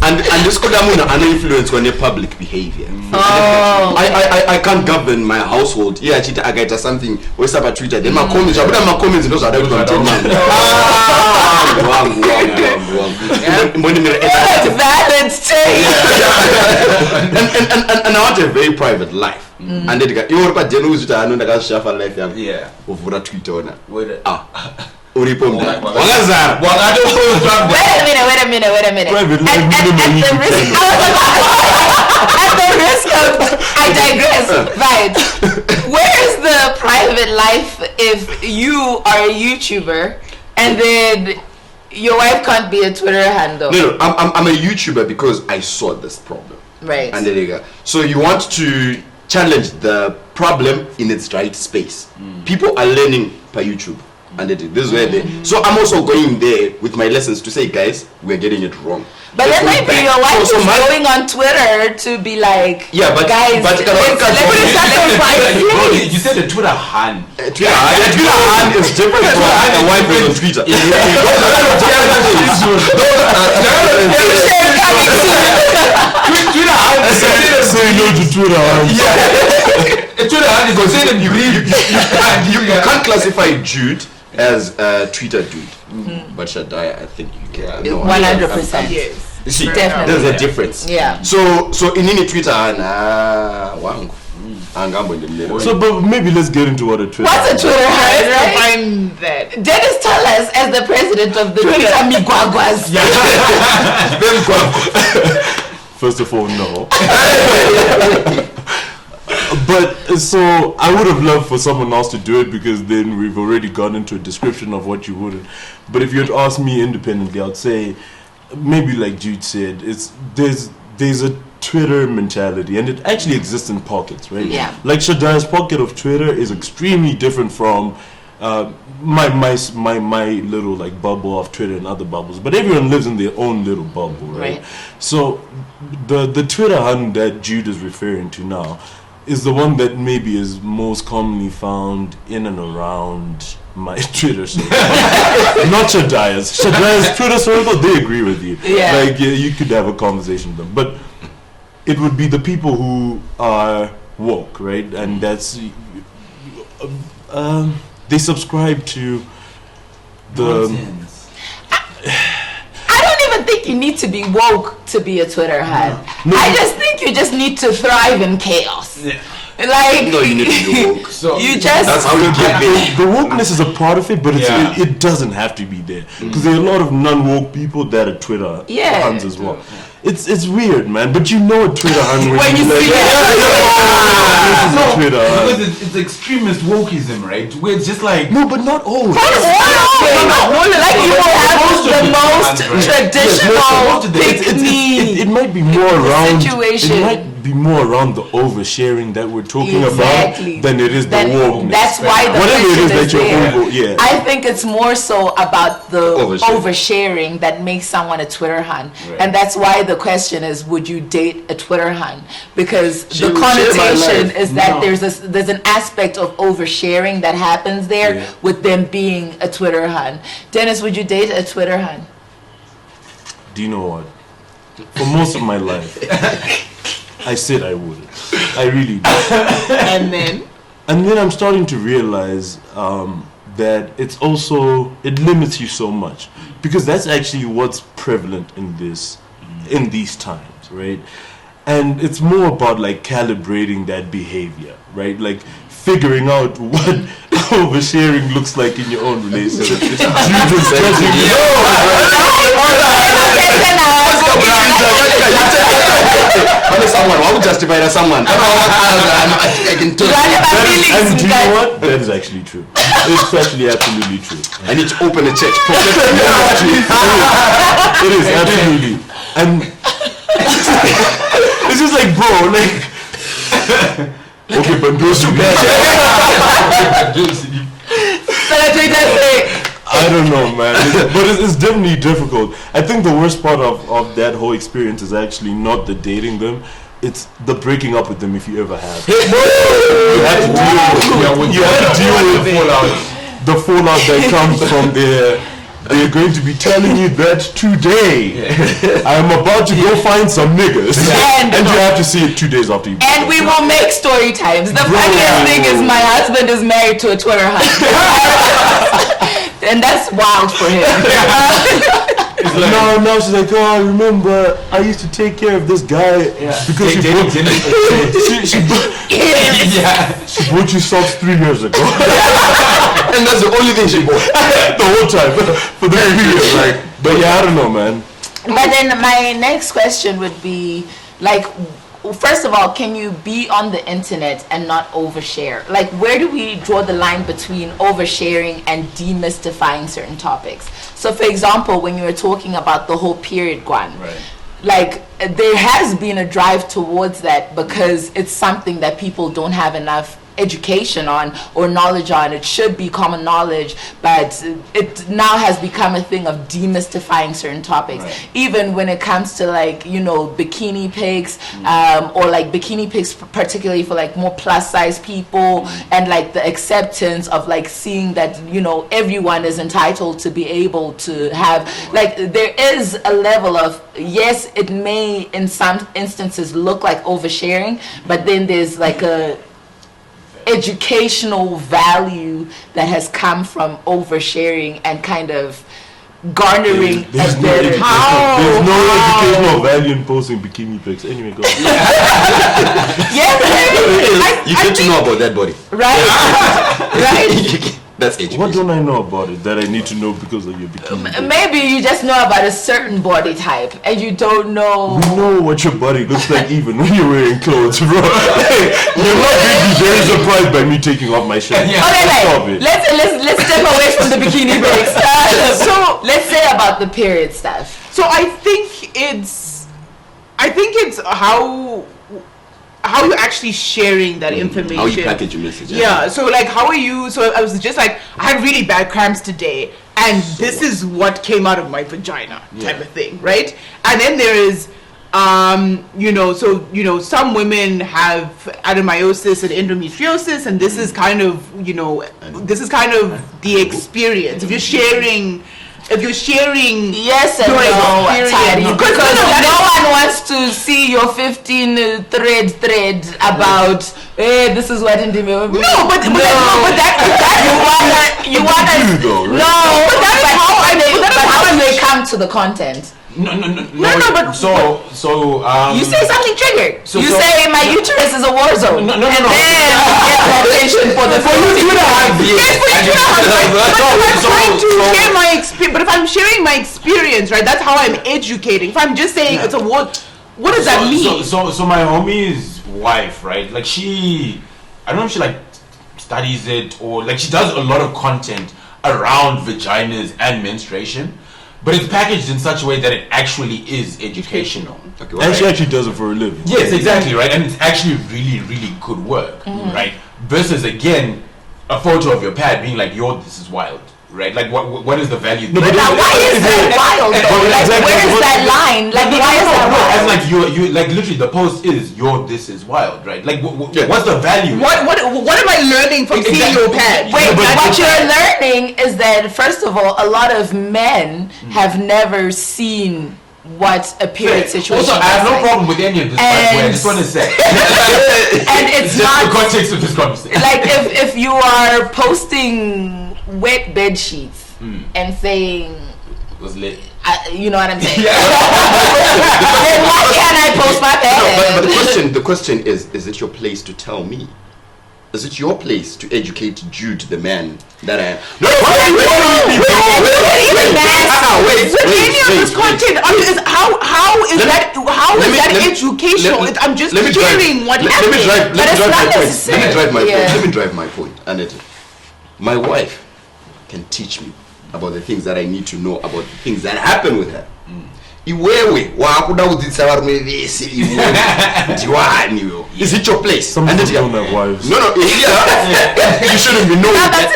And this could have an influence on your public behavior. I can't govern my household. Yeah, I get something. What's up at Twitter? Then my comments. I put my comments in those other content. Valid take. And I want a very private life. And then you want to know that I know that I share for life. Yeah. Over Twitter. Wait a minute. At the risk of, I digress. Right. Where is the private life if you are a YouTuber and then your wife can't be a Twitter handle? No, I'm a YouTuber because I saw this problem. Right. And there you go. So you want to challenge the problem in its right space. People are learning per YouTube. And this is where so I'm also going there with my lessons to say, guys, we're getting it wrong. But then maybe your wife is going on Twitter to be like, guys, you said the Twitter hand. Twitter hand is different from a wife on Twitter. Twitter hand. Say no to Twitter hand. Twitter hand is considered you can't classify Jude as a Twitter dude, but Shadaya, I think you can. 100%. Yes. You see, Definitely. there's a difference. Yeah. So in any Twitter, So, but maybe let's get into what a Twitter. What's a Twitter hand, right? Define that. Dennis, tell us, as the president of the Twitter Migwagwas. First of all, no. But so I would have loved for someone else to do it because then we've already gone into a description of what you wouldn't. But if you had asked me independently, I'd say maybe like Jude said, there's a Twitter mentality, and it actually exists in pockets, right? Yeah. Like Shadaya's pocket of Twitter is extremely different from my little like bubble of Twitter and other bubbles. But everyone lives in their own little bubble, right? So the Twitter hunt that Jude is referring to now is the one that maybe is most commonly found in and around my Twitter circle. Not Shadaya's. Shadaya's Twitter circle, they agree with you. Yeah. Like you could have a conversation with them. But it would be the people who are woke, right? And that's they subscribe to the I don't even think you need to be woke to be a Twitter head. No. I just think you just need to thrive in chaos. Yeah. Like, no, you need to be woke. So you just that's how you get there. The wokeness is a part of it, but it doesn't have to be there because there are a lot of non-woke people that are Twitter fans as well. It's weird, man. But you know a Twitter hand when you see Twitter. Because it's extremist wokeism, right? Where it's just like but not always. Like you will have the most traditional pick-me. It might be more around situation. It might be more around the oversharing that we're talking about than it is the wokeness. That's why the whatever it is that there. you're I think it's more so about the oversharing that makes someone a Twitter hun, and that's why the question is, would you date a Twitter hun? Because the connotation is that there's an aspect of oversharing that happens there with them being a Twitter hun. Dennis, would you date a Twitter hun? Do you know what? For most of my life, I said I wouldn't. I really did. And then I'm starting to realize that it limits you so much, because that's actually what's prevalent in these times, right? And it's more about like calibrating that behavior, right? Like figuring out what oversharing looks like in your own relationship. Someone, why would justify that someone? I can tell. And do you know what? That is actually true. It's actually absolutely true. I need to open a church. It is absolutely. And it's just like, bro, Okay, but those two I don't know, man. But it's definitely difficult. I think the worst part of that whole experience is actually not the dating them. It's the breaking up with them if you ever have. You have to deal with the fallout that comes from there. They're going to be telling you that today I'm about to go find some niggas, and you have to see it 2 days after you. And we will make story times. The funniest thing is my husband is married to a Twitter husband, and that's wild for him. No, she's like, oh, I remember I used to take care of this guy because she bought you socks 3 years ago. And that's the only thing she bought. The whole time. For the 3 years. Like, but yeah, I don't know, man. But then my next question would be, like, first of all, can you be on the internet and not overshare? Like, where do we draw the line between oversharing and demystifying certain topics? So, for example, when you were talking about the whole period one, like, there has been a drive towards that because it's something that people don't have enough education on or knowledge on. It should be common knowledge, but it now has become a thing of demystifying certain topics, even when it comes to, like, you know, bikini pics, or like bikini pics particularly for like more plus size people, and like the acceptance of like seeing that, you know, everyone is entitled to be able to have, like, there is a level of, yes, it may in some instances look like oversharing, but then there's like a educational value that has come from oversharing and kind of garnering there's a better there's no educational value in posting bikini pics. Anyway, go on. You get to know about that body. Right? That's education. What don't I know about it that I need to know because of your bikini pics? Maybe you just know about a certain body type and you don't know. You know what your body looks like even when you're wearing clothes, bro. You're not going to be very surprised by me taking off my shirt. Okay, let's step away from the bikini pics. So let's say about the period stuff. So I think it's how you're actually sharing that information. How you package your message. Yeah, so like how are you, so I was just like, I had really bad cramps today and this is what came out of my vagina type of thing, right? And then there is some women have adenomyosis and endometriosis, and this is kind of, the experience. If you're sharing yes and no, Tari, because no one wants to see your 15 thread about this is what but how do they come to the content? But you say something triggered. You say my uterus is a war zone. And then but if I'm sharing my experience, right, that's how I'm educating. If I'm just saying it's a war, what does that mean? So my homie's wife, right? Like I don't know if she like studies it or like she does a lot of content around vaginas and menstruation. But it's packaged in such a way that it actually is educational. Okay, and she actually does it for a living. Yes, exactly, right? And it's actually really, really good work, right? Versus, again, a photo of your pad being like, yo, this is wild, right? Like, what is the value? No, but now, why is that wild, though? Like, where is that line? Like, why is that wild? As like, you like, literally, the post is, yo, this is wild, right? Like, what's the value? What am I learning from seeing your pad? Wait, what you're learning is that, first of all, a lot of men have never seen what a period situation also, I have no problem with any of this, by the way. I just want to say. And it's just not the context of this conversation. Like, if you are posting wet bed sheets and saying it was lit. You know what I'm saying? Then why can't I post my bed? No, but the question is it your place to tell me? Is it your place to educate Jude, the man that I am? How is that educational? I'm just hearing what happened. Let me drive my point. Annette, my wife can teach me about the things that I need to know about the things that happen with her. Iwewe wakuda kudzitsa varume vese ndiwani you. Is it your place? Some people don't have wives. No, yeah. You shouldn't be knowing that.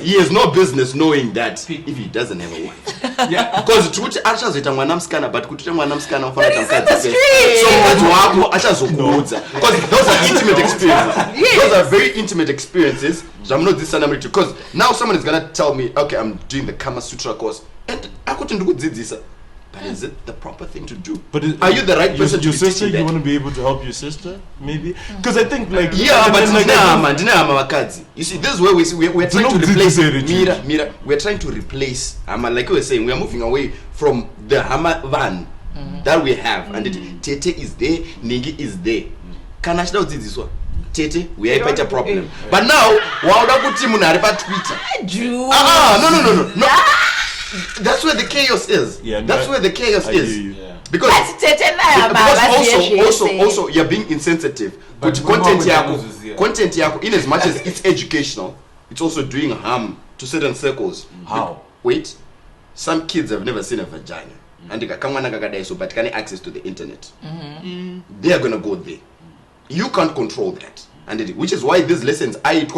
He has no business knowing that if he doesn't have a wife. Yeah. Because truth achazoita mwana msikana, but kuti mwana msikana But he's in the street. so mukadzi wako achazokuudza. Because those are intimate experiences. Yes. Those are very intimate experiences. Because now someone is gonna tell me, okay, I'm doing the Kama Sutra course, and akuti ndikudzidzisa. But is it the proper thing to do? But are you the right person your to sister? teach that? You want to be able to help your sister, maybe? Because I think like yeah, but you see, this is where we're trying to replace Mira. We're trying to replace like we were saying, we are moving away from the Hama van that we have, and Tete is there, Nigi is there. Can I shout this one? Tete, we have a problem. But now, why would I put him on Twitter? No. That's where the chaos is. Yeah, that's where the chaos is. Yeah. Because also you're being insensitive. But content yako, in as much as it's educational, it's also doing harm to certain circles. How? Wait, some kids have never seen a vagina, and they but can access to the internet. They are gonna go there. You can't control that. And which is why these lessons right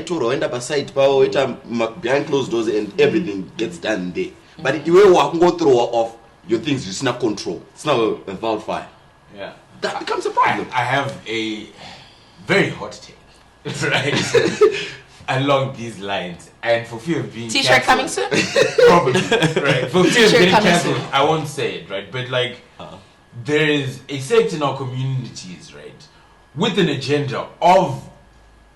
to end up aside behind closed doors and everything gets done there. But you will go through off your things, it's not control. It's not a wildfire. Yeah. That becomes a problem. I have a very hot take, right? Along these lines, and for fear of being T-shirt coming soon? Probably, right? For fear of T-shirt getting coming cancelled, soon. I won't say it, right? But like, there is a sect in our communities, right, with an agenda of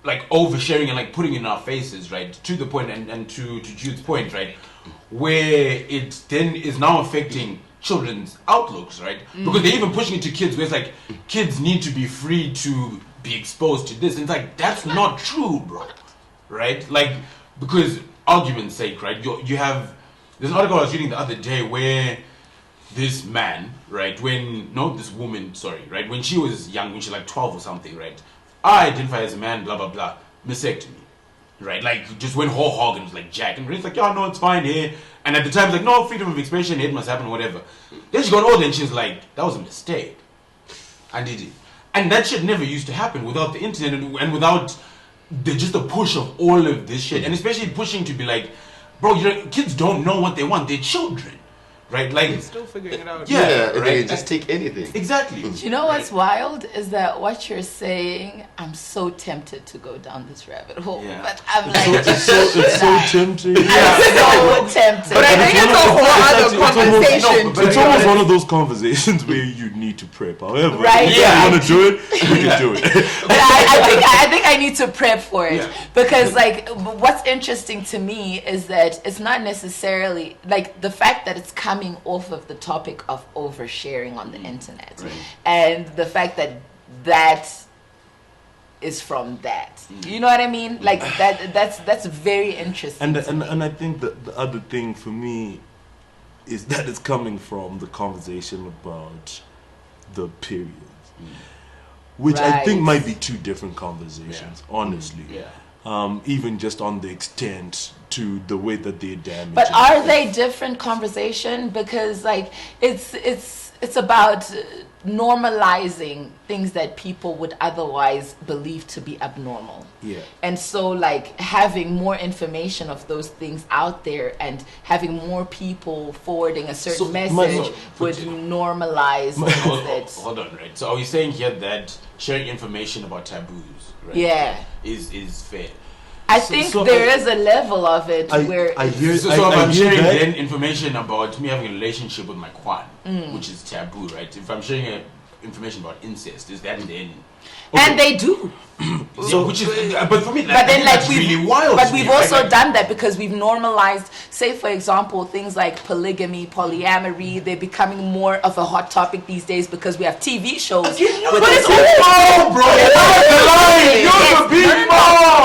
like oversharing and like putting in our faces, right, to the point and to Jude's point, right, where it then is now affecting children's outlooks, right? Because they're even pushing it to kids where it's like kids need to be free to be exposed to this, and it's like that's not true, bro, right? Like, because argument's sake, right, you have there's an article I was reading the other day where this man, right, this woman, right, when she was young, when she was like 12 or something, right, I identify as a man, blah, blah, blah, mastectomy, right, like, just went whole hog and was like, Jack, and it's like, yeah, no, it's fine here, and at the time, it's like, no, freedom of expression, it must happen, whatever. Then she got older and she's like, that was a mistake, I did it, and that shit never used to happen without the internet and without just the push of all of this shit, and especially pushing to be like, bro, kids don't know what they want, they're children. Right, like they're still figuring it out. Yeah, right. They just take anything. Exactly. You know what's wild is that what you're saying, I'm so tempted to go down this rabbit hole, but I'm like, it's so tempting. I'm so tempted. But I think it's a whole other conversation. It's almost one of those conversations where you need to prep. However, Right. if you want to do it, we can do it. But I think I need to prep for it because like what's interesting to me is that it's not necessarily like the fact that it's coming off of the topic of oversharing on the internet, and the fact that is from that. You know what I mean? Like that's very interesting. And I think that the other thing for me is that it's coming from the conversation about the periods, which I think might be two different conversations, honestly. Even just on the extent to the way that they're damaging. But are they different conversation? Because like it's about normalizing things that people would otherwise believe to be abnormal. And so like having more information of those things out there and having more people forwarding a certain message would normalize things. Hold on, right? So are we saying here that sharing information about taboos, right, is fair? I think there is a level of it where I hear. So if I'm sharing then information about me having a relationship with my kwan, which is taboo, right? If I'm sharing information about incest, is that then? And they do. Which is, but for me, but then like that's really wild. But we've also done that because we've normalized, say for example, things like polygamy, polyamory. They're becoming more of a hot topic these days because we have TV shows. But it's all bro.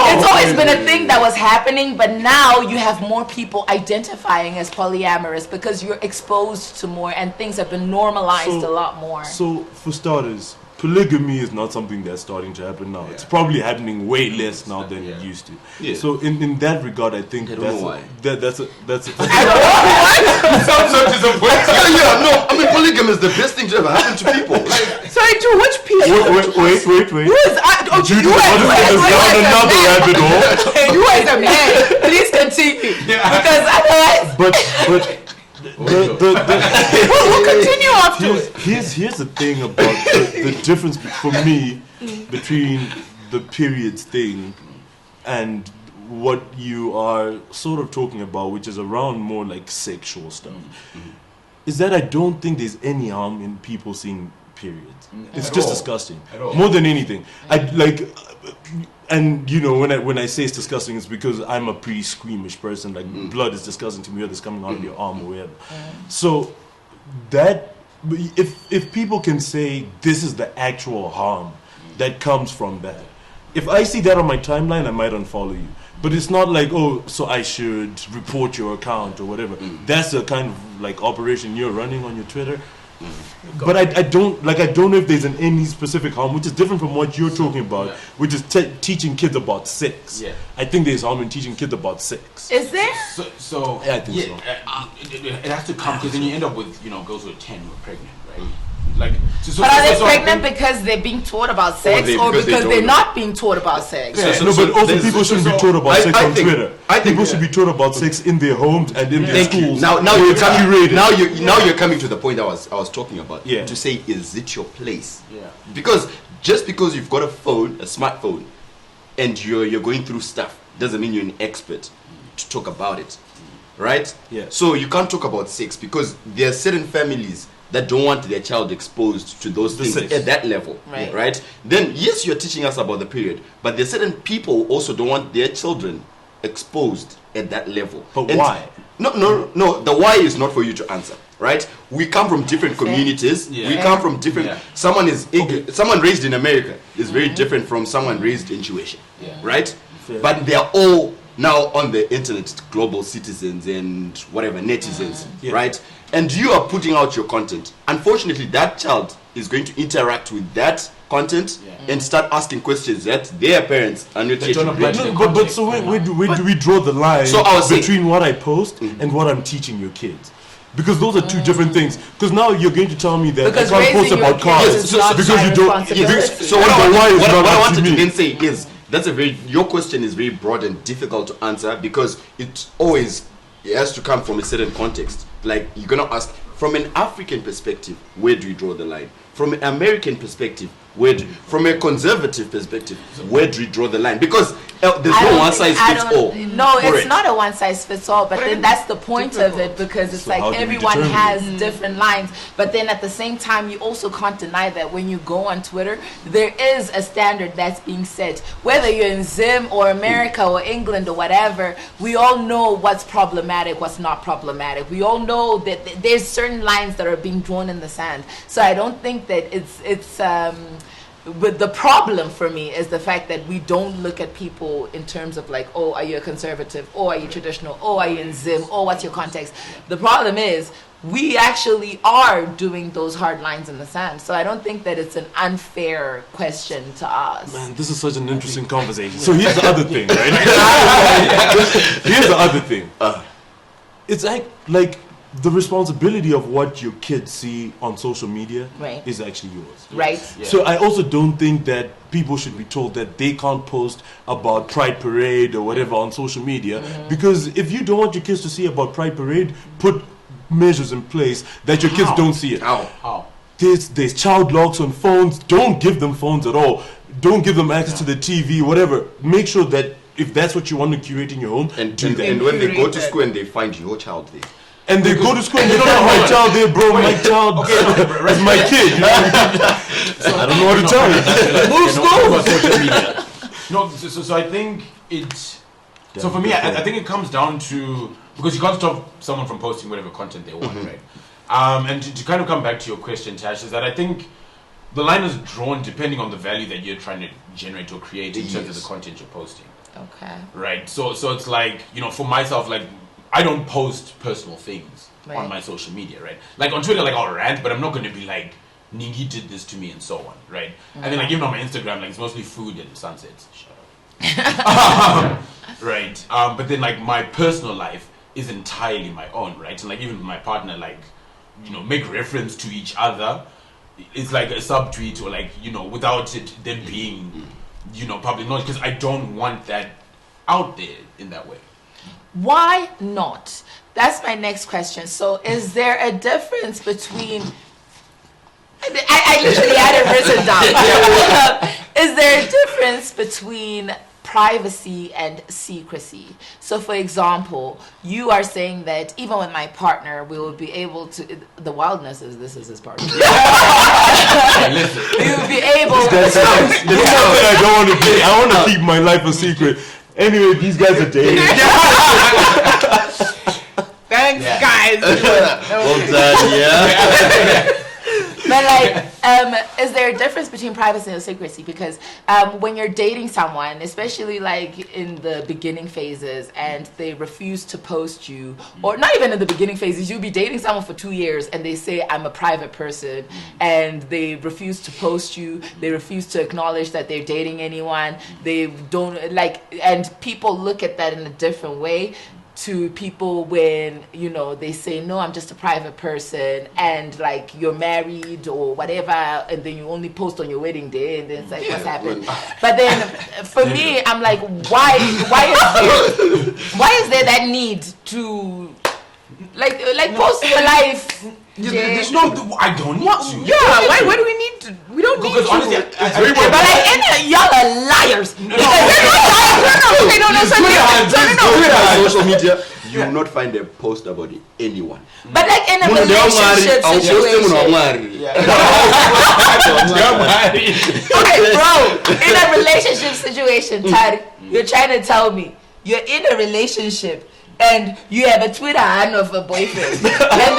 It's always been a thing that was happening, but now you have more people identifying as polyamorous because you're exposed to more and things have been normalized a lot more. So for starters, polygamy is not something that's starting to happen now. It's probably happening way less now than it used to. Yeah. So in that regard, I think I don't know why. That's Sounds so disappointing. No, I mean, polygamy is the best thing to ever happen to people. Like, Sorry, to which people? wait. Who is Judy, down another rabbit hole. You as a man, please continue. Because otherwise... But We'll continue afterwards. here's the thing about the difference for me between the periods thing and what you are sort of talking about, which is around more like sexual stuff, is that I don't think there's any harm in people seeing periods. It's just disgusting. More than anything. I like, and you know, when I say it's disgusting, it's because I'm a pretty squeamish person. Like blood is disgusting to me, whether it's coming out of your arm or whatever. So that if people can say this is the actual harm that comes from that, if I see that on my timeline, I might unfollow you. But it's not like, oh, so I should report your account or whatever. That's the kind of like operation you're running on your Twitter. But I don't know if there's any specific harm, which is different from what you're talking about, which is teaching kids about sex. Yeah. I think there's harm in teaching kids about sex. Is there? So Yeah, I think so. It has to come, because then you end up with girls who are 10 who are pregnant, right? Like, but are they pregnant because they're being taught about sex, or because they're not being taught about sex? But also people shouldn't be taught about sex on Twitter. I think people should be taught about sex in their homes and in their schools. Now you're coming to the point I was talking about. Yeah. To say, is it your place? Yeah. Because just because you've got a smartphone, and you're going through stuff, doesn't mean you're an expert to talk about it, right? Yeah. So you can't talk about sex because there are certain families that don't want their child exposed to those things sex. at that level, right? Then yes, you're teaching us about the period, but there are certain people also don't want their children exposed at that level. But why? No. The why is not for you to answer, right? We come from different communities. Yeah. We come from different. Yeah. Someone raised in America is very different from someone raised in Jewish, right? Fair. But they are all now on the internet, global citizens and whatever, netizens, right? And you are putting out your content. Unfortunately, that child is going to interact with that content and start asking questions that their parents are not yet ready. But so where do we draw the line between what I post and what I'm teaching your kids? Because those are two different things. Because now you're going to tell me that Because I can't post raising about your kids cars is not because my you don't. responsibility. So what I wanted to then say is your question is very broad and difficult to answer because it has to come from a certain context. Like you're gonna ask from an African perspective, where do you draw the line? From an American perspective, from a conservative perspective, where do you draw the line? Because there's no one size fits all. No, it's not a one size fits all. But then that's the point of it, because it's like everyone has different lines. But then at the same time, you also can't deny that when you go on Twitter, there is a standard that's being set. Whether you're in Zim or America or England or whatever, we all know what's problematic, what's not problematic. We all know that there's certain lines that are being drawn in the sand. So I don't think that it's but the problem for me is the fact that we don't look at people in terms of like, oh, are you a conservative? Oh, are you traditional? Oh, are you in Zim? Oh, what's your context? The problem is we actually are doing those hard lines in the sand. So I don't think that it's an unfair question to ask. Man, this is such an interesting conversation. So here's the other thing, right? Here's the other thing. It's like the responsibility of what your kids see on social media is actually yours. Right. Yeah. So I also don't think that people should be told that they can't post about Pride Parade or whatever on social media, because if you don't want your kids to see about Pride Parade, put measures in place that your kids don't see it. How? There's child locks on phones. Don't give them phones at all. Don't give them access to the TV, whatever. Make sure that if that's what you want to curate in your home, do that. And when they go to school and they find your child there. And they go to school and they don't have my child there, bro. My child is my kid. You know? So I don't know what to tell you. No, so I think it's... So for me, I think it comes down to... Because you can't stop someone from posting whatever content they want, right? And to kind of come back to your question, Tash, is that I think the line is drawn depending on the value that you're trying to generate or create in terms of the content you're posting. Okay. Right? So it's like, for myself, like, I don't post personal things on my social media, right? Like on Twitter, like I'll rant, but I'm not going to be like Ningi did this to me and so on, right? And then like even on my Instagram, like it's mostly food and sunsets. Shut up. Right. But then like my personal life is entirely my own, right? And like even with my partner, like, you know, make reference to each other. It's like a subtweet or like, you know, without it then being, you know, public knowledge, because I don't want that out there in that way. Why not? That's my next question. So is there a difference between I literally had it written down. Is there a difference between privacy and secrecy? So for example, you are saying that even with my partner, we will be able to, the wildness is this is his partner. You will be able There's something I don't want to be. I want to keep my life a secret. Anyway, these guys are dating. Thanks, guys. Well done, yeah. But like, is there a difference between privacy and secrecy? Because when you're dating someone, especially like in the beginning phases, and they refuse to post you, or not even in the beginning phases, you'll be dating someone for 2 years and they say, I'm a private person, and they refuse to post you, they refuse to acknowledge that they're dating anyone, they don't like, and people look at that in a different way to people when, you know, they say, no, I'm just a private person, and like you're married or whatever, and then you only post on your wedding day, and then it's like, what's happened? But then for me, I'm like, why is there that need to like post your life? There's no, I don't need to. Yeah, why do we need to? We don't need Because to. honestly, But like, y'all are liars. No, Social media, you will not find a post about anyone. But like in a relationship situation. Okay, bro, in a relationship situation, Tari, you're trying to tell me you're in a relationship and you have a Twitter handle of a boyfriend, and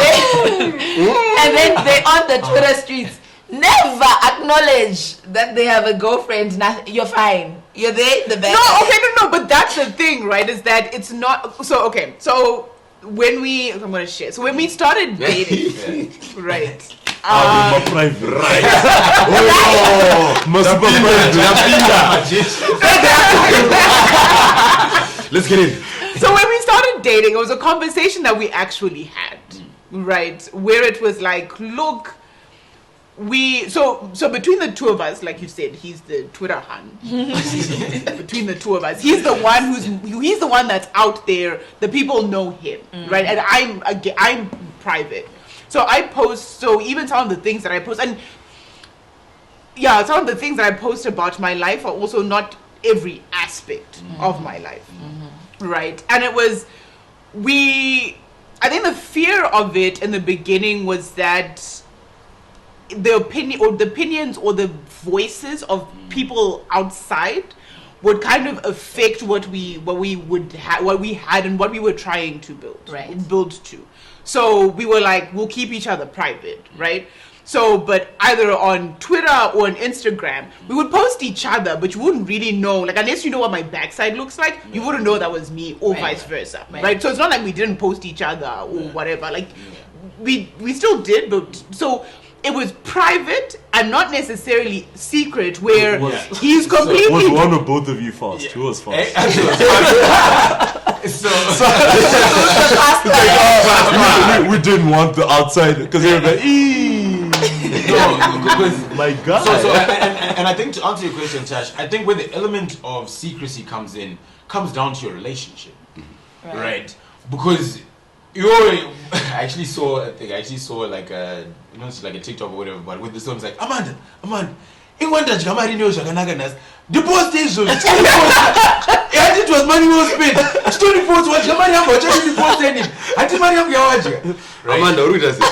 then they on the Twitter streets never acknowledge that they have a girlfriend. Nothing. You're fine. You're there. The best. No, okay, no. But that's the thing, right? Is that it's not. So okay, so when we, I'm gonna share. So when we started dating, right? Private. Right. Let's get in. So when we started dating, it was a conversation that we actually had, right? Where it was like, look, so between the two of us, like you said, he's the Twitter hun. Between the two of us, he's the one that's out there. The people know him, right? And I'm private. So I post. So even some of the things that I post, and yeah, some of the things that I post about my life are also not every aspect of my life. Right. And it was, I think the fear of it in the beginning was that the opinions or the voices of people outside would kind of affect what we had and what we were trying to build to. So we were like, we'll keep each other private, right? So, but either on Twitter or on Instagram, we would post each other, but you wouldn't really know, like, unless you know what my backside looks like, you wouldn't know that was me, or vice versa, right? So it's not like we didn't post each other or whatever. Like, we still did, but so it was private and not necessarily secret, where he's completely. Was one of both of you fast? Who was fast? We didn't want the outside because they were like, my God. So and I think to answer your question, Tash, I think where the element of secrecy comes down to your relationship, right? Because I actually saw like a like a TikTok or whatever, but with the song, it's like Amanda, in one touch, the post is and it was money well spent. Story post was Gamari Ambo, just the post ending. I did Mariam Gawaja. Amanda, who does it?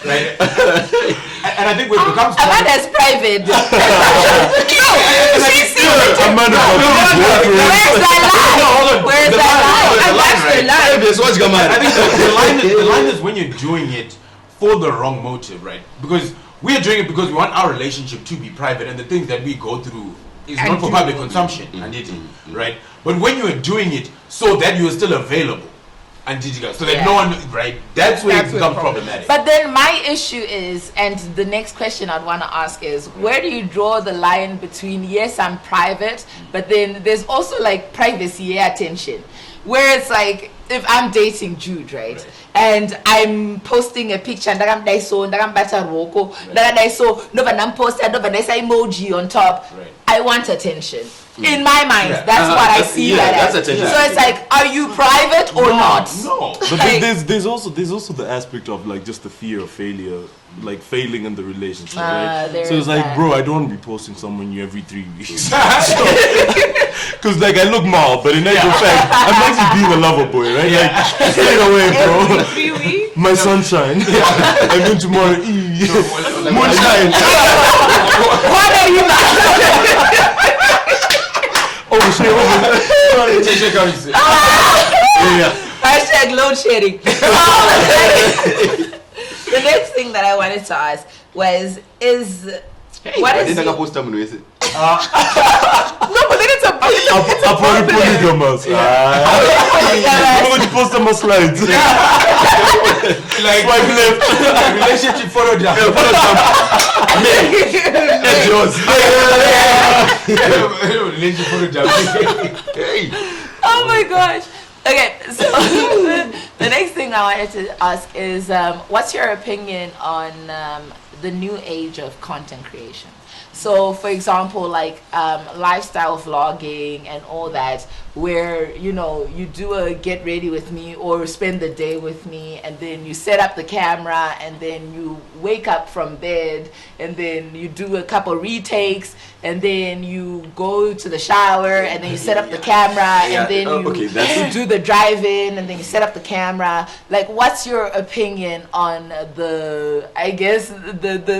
Right. And I think when it becomes Amanda's private. She's secret. Amanda, Where's that line? I think the line is when you're doing it for the wrong motive, right? Because we are doing it because we want our relationship to be private, and the things that we go through is not for public consumption, right? But when you are doing it so that you are still available, and digital, so that no one, right? That's where it becomes problematic. But then my issue is, and the next question I'd want to ask is, where do you draw the line between, yes, I'm private, but then there's also like privacy attention, where it's like, if I'm dating Jude, right, and I'm posting a picture, and I'm emoji on top, I want attention. In my mind, that's what I see that as. Attention. So it's like, are you private or not? No. But there's also the aspect of like just the fear of failure, like failing in the relationship, right? So it's like, bro, I don't want to be posting someone new every 3 weeks. Because like I look mild, but in actual fact, I'm actually being a lover boy, right? Like straight away, bro. 3 weeks. My sunshine. And then tomorrow, moonshine. What are you Oh shit! Hashtag load shedding. The next thing that I wanted to ask was, what is No, but then it's a polygamous. I'm going to post on my slides. Like Swipe left. relationship photo jump. Relationship photo jump. Oh my gosh. Okay, so the next thing I wanted to ask is, what's your opinion on the new age of content creation? So, for example, like lifestyle vlogging and all that, where, you know, you do a get ready with me or spend the day with me, and then you set up the camera, and then you wake up from bed, and then you do a couple retakes, and then you go to the shower, and then you set up the camera, and then you do the drive-in, and then you set up the camera. Like, what's your opinion on the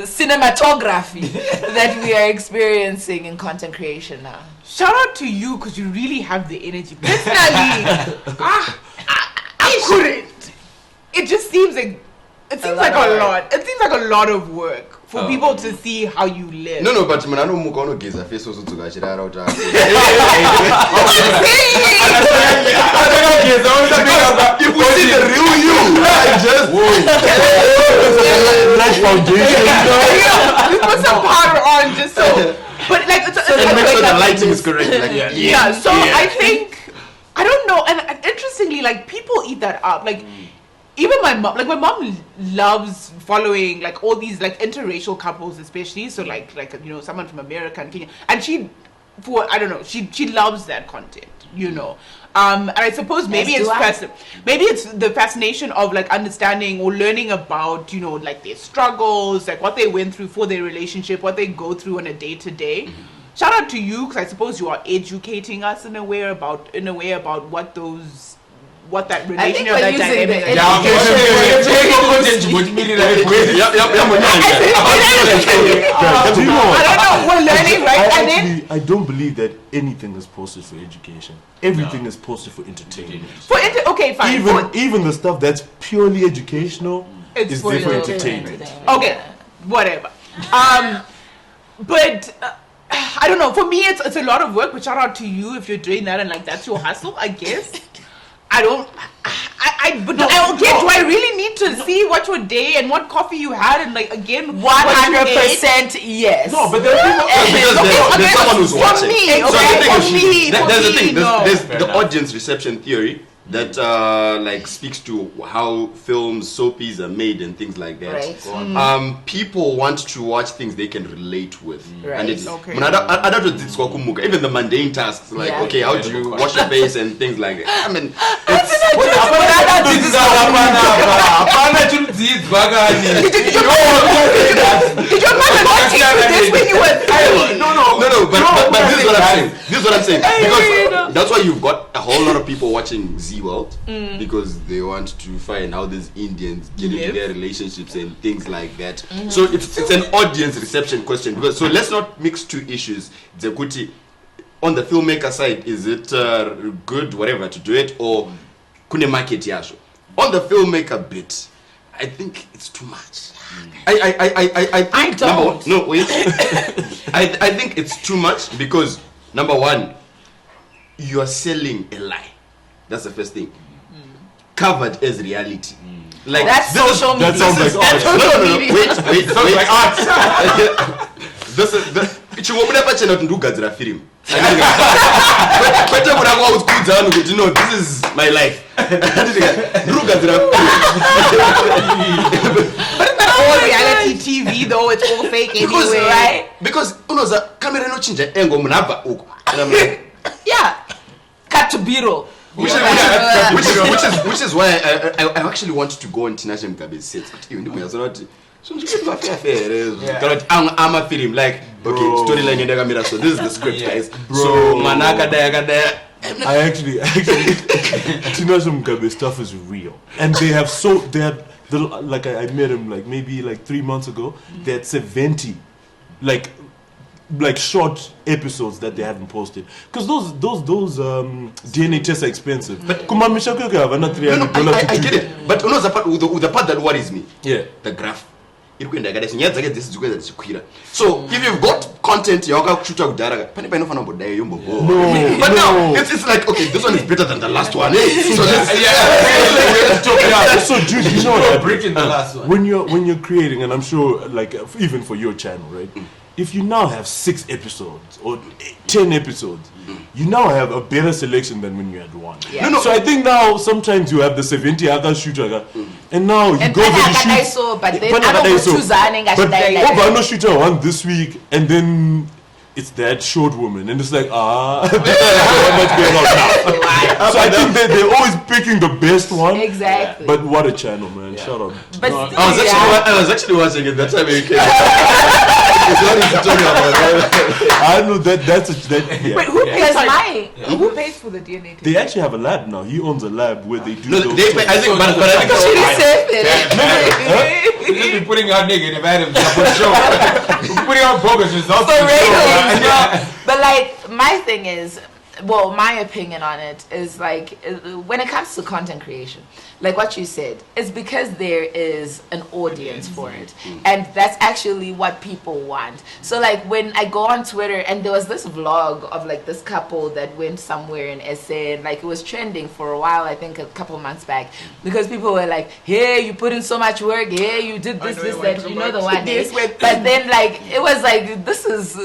cinematography that we are experiencing in content creation now? Shout out to you, because you really have the energy. Personally, I couldn't. It just seems like a lot. It seems like a lot of work for people to see how you live. No, but man, I don't move on to face also to get out. You put in the real you. I just You put some powder on just so. But like, it's and make sure the lighting is correct. Like, I think, I don't know, and interestingly, like, people eat that up. Like, even my mom loves following like all these like interracial couples, especially. So like you know, someone from America and Kenya, and she loves that content, you know. And I suppose maybe it's the fascination of like understanding or learning about, you know, like their struggles, like what they went through for their relationship, what they go through on a day to day. Shout out to you, because I suppose you are educating us in a way about what that relationship, that dynamic. I don't know. We're learning, right? I don't believe that anything is posted for education. Everything is posted for entertainment. Okay, fine. Even the stuff that's purely educational is there for entertainment. Okay, whatever. But I don't know. For me, it's a lot of work. But shout out to you if you're doing that and like that's your hustle, I guess. Do I really need to see what your day and what coffee you had and like again 100% yes. No, but there are people there's someone who's watching. There's the thing. There's the audience reception theory that like speaks to how films, soapies are made and things like that. Right. People want to watch things they can relate with. Right. And it's even the mundane tasks like how do you wash your face and things like that. I mean, did your mother not teach you this when you were 3? No, but this is what I'm saying. Because that's why you've got a whole lot of people watching Z World, because they want to find how these Indians get into their relationships and things like that. So it's an audience reception question. Because so let's not mix two issues. Zekuti, on the filmmaker side, is it good, whatever, to do it, or kune market yasho? On the filmmaker bit, I think it's too much. I don't. No, wait. I think it's too much because number one, you are selling a lie. That's the first thing. covered as reality. Like that's this social media. That sounds like art. Wait. Sounds like art. This is chingomuna pachena kuti ndugadzira film. Kwete kuna kwa uskudza vanhu kuti no, this is my life. Ndugadzira But it's not all reality TV though, it's all fake anyway. Right? Because unoza camera inochinja engo munhu abva uko. Yeah. Cut to B-roll. Which is why I actually wanted to go on Tina Mugabe's set. I'm a film like okay, storyline in the camera, so this is the script, guys. So manaka daya. I actually Tina Mugabe's stuff is real, and they have like I met him like maybe like 3 months ago. They had 70 like short episodes that they haven't posted, because those DNA tests are expensive. But $300 I get it. But the part that worries me, the graph. So if you've got content, you're going to shoot out data. But now it's like, okay, this one is better than the last one. So Jude, you know what? Breaking the last one. When you're creating, and I'm sure like even for your channel, right? If you now have 6 episodes or 10 episodes, you now have a better selection than when you had 1. Yeah. So I think now sometimes you have the 70 other shooter, and now you go to the shoot. But then I don't know shooter 1 this week, and then it's that short woman, and it's like what's going on now? So I think they're always picking the best one. Exactly. But what a channel, man! Shout out. But I was actually watching it that time. I know that's yeah. Wait, who pays for the DNA test? They actually have a lab now. He owns a lab where they do. No, those they pay, I think, but I think We just be putting out negative items on the show. We're putting out bogus results. For ratings, no. But like my thing is, well, my opinion on it is like when it comes to content creation, like what you said, it's because there is an audience for it, and that's actually what people want. So like when I go on Twitter, and there was this vlog of like this couple that went somewhere in SA, and like it was trending for a while, I think a couple months back, because people were like, hey, you put in so much work, hey, you did this, that, you know the one. But then like it was like this is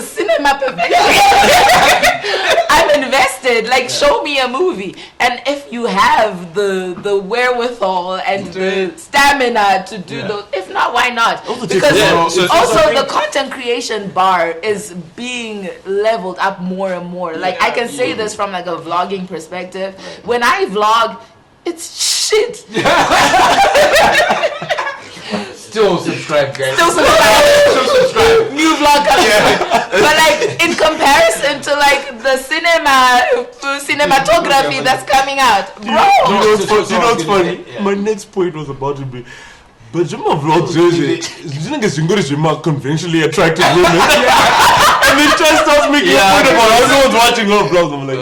cinema perfection. I'm invested. Like, show me a movie, and if you have the wherewithal and the stamina to do those, if not, why not? Because also the content creation bar is being leveled up more and more. Like I can say this from like a vlogging perspective. When I vlog, it's shit. Still subscribe, guys. Still subscribe. New vlog coming. But like in comparison to like the cinematography that's coming out, bro. You know what's funny? My next point was about to be, but Jima vlogs is conventionally attractive women. And then just starts making a point about everyone's watching her vlogs. I'm like,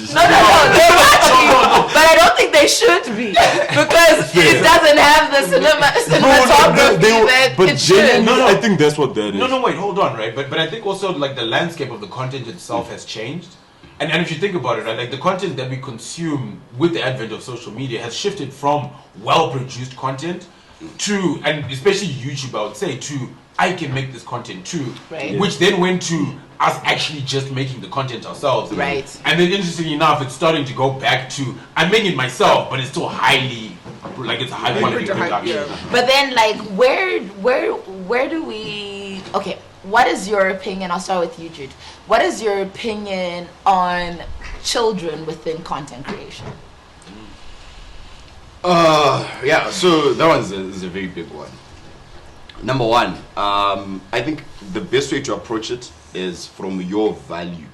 no, they're watching, but I don't think they should be, because it doesn't have the cinematography that it should. No, I think that's what that is. No, wait, hold on, right? But I think also like the landscape of the content itself has changed. And if you think about it, right, like the content that we consume with the advent of social media has shifted from well-produced content to, and especially YouTube, I would say, to I can make this content too, right. Which then went to us actually just making the content ourselves, right? And then interestingly enough, it's starting to go back to I'm making it myself, but it's still highly, like it's a high quality production. But then, like, where do we? Okay, what is your opinion? I'll start with you, Jude. What is your opinion on children within content creation? Yeah, so that one is a very big one. Number one, I think the best way to approach it is from your value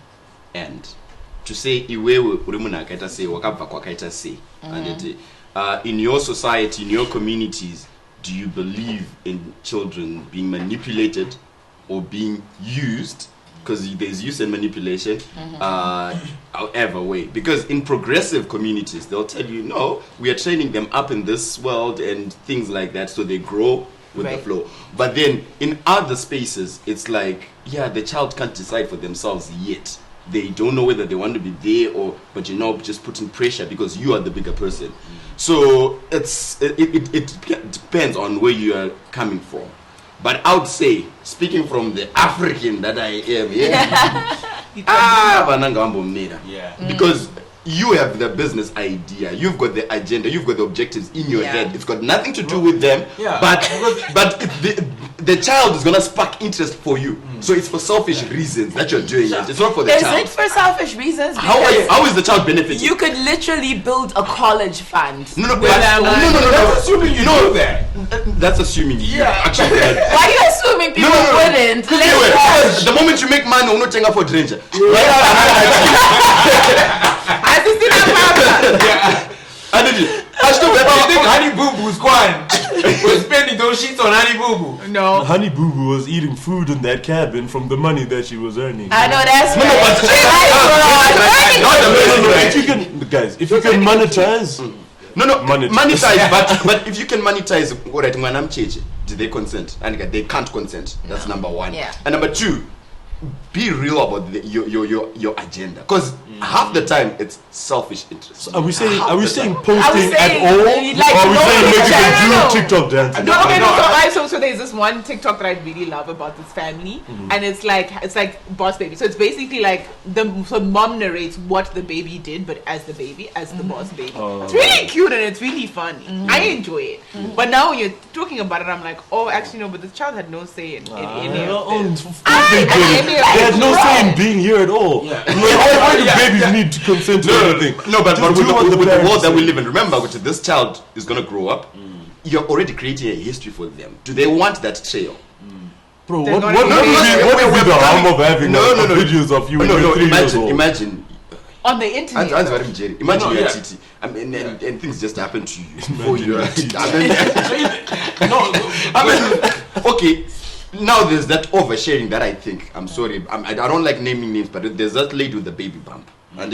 end. To say, in your society, in your communities, do you believe in children being manipulated or being used? Because there's use and manipulation, however way. Because in progressive communities, they'll tell you, no, we are training them up in this world and things like that, so they grow with the flow. But then in other spaces, it's like, yeah, the child can't decide for themselves yet. they don't know whether they want to be there but just putting pressure because you are the bigger person. So it depends on where you are coming from. But I would say, speaking from the African that I am, because you have the business idea, you've got the agenda, you've got the objectives in your head. It's got nothing to do with them, but the child is gonna spark interest for you. So it's for selfish reasons that you're doing it. It's not for the child. Is it for selfish reasons? How is the child benefiting? You could literally build a college fund. No. That's assuming you know that. That's assuming you actually. Why are you assuming people wouldn't? The moment you make money, you're not taking for danger. I think Honey Boo Boo's gone. We're spending those sheets on Honey Boo Boo. No. Honey Boo Boo was eating food in that cabin from the money that she was earning. I know that's right. If you can monetize. Monetize. But if you can monetize, alright, manam cheche, do they consent? And they can't consent. That's number one. Yeah. And number two, be real about your agenda, because half the time it's selfish interest. Are we saying posting at all, like, or are we saying making a TikTok dance? So there's this one TikTok that I really love about this family, and it's like Boss Baby. So it's basically like the mom narrates what the baby did, but as the Boss Baby. It's really cute and it's really funny. I enjoy it. But now when you're talking about it, I'm like, oh, actually no, but the child had no say in any of this. They had no say in being here at all. Why do babies need to consent to anything? No, but with the world that we live in, remember, this child is going to grow up. You're already creating a history for them. Do they want that trail? Bro, what would be the harm of having videos of you when you're 3 years old? Imagine. On the internet. Imagine you're a TT. And things just happen to you before you're a TT. Okay. Now there's that oversharing that I think, I'm sorry, I don't like naming names, but there's that lady with the baby bump. And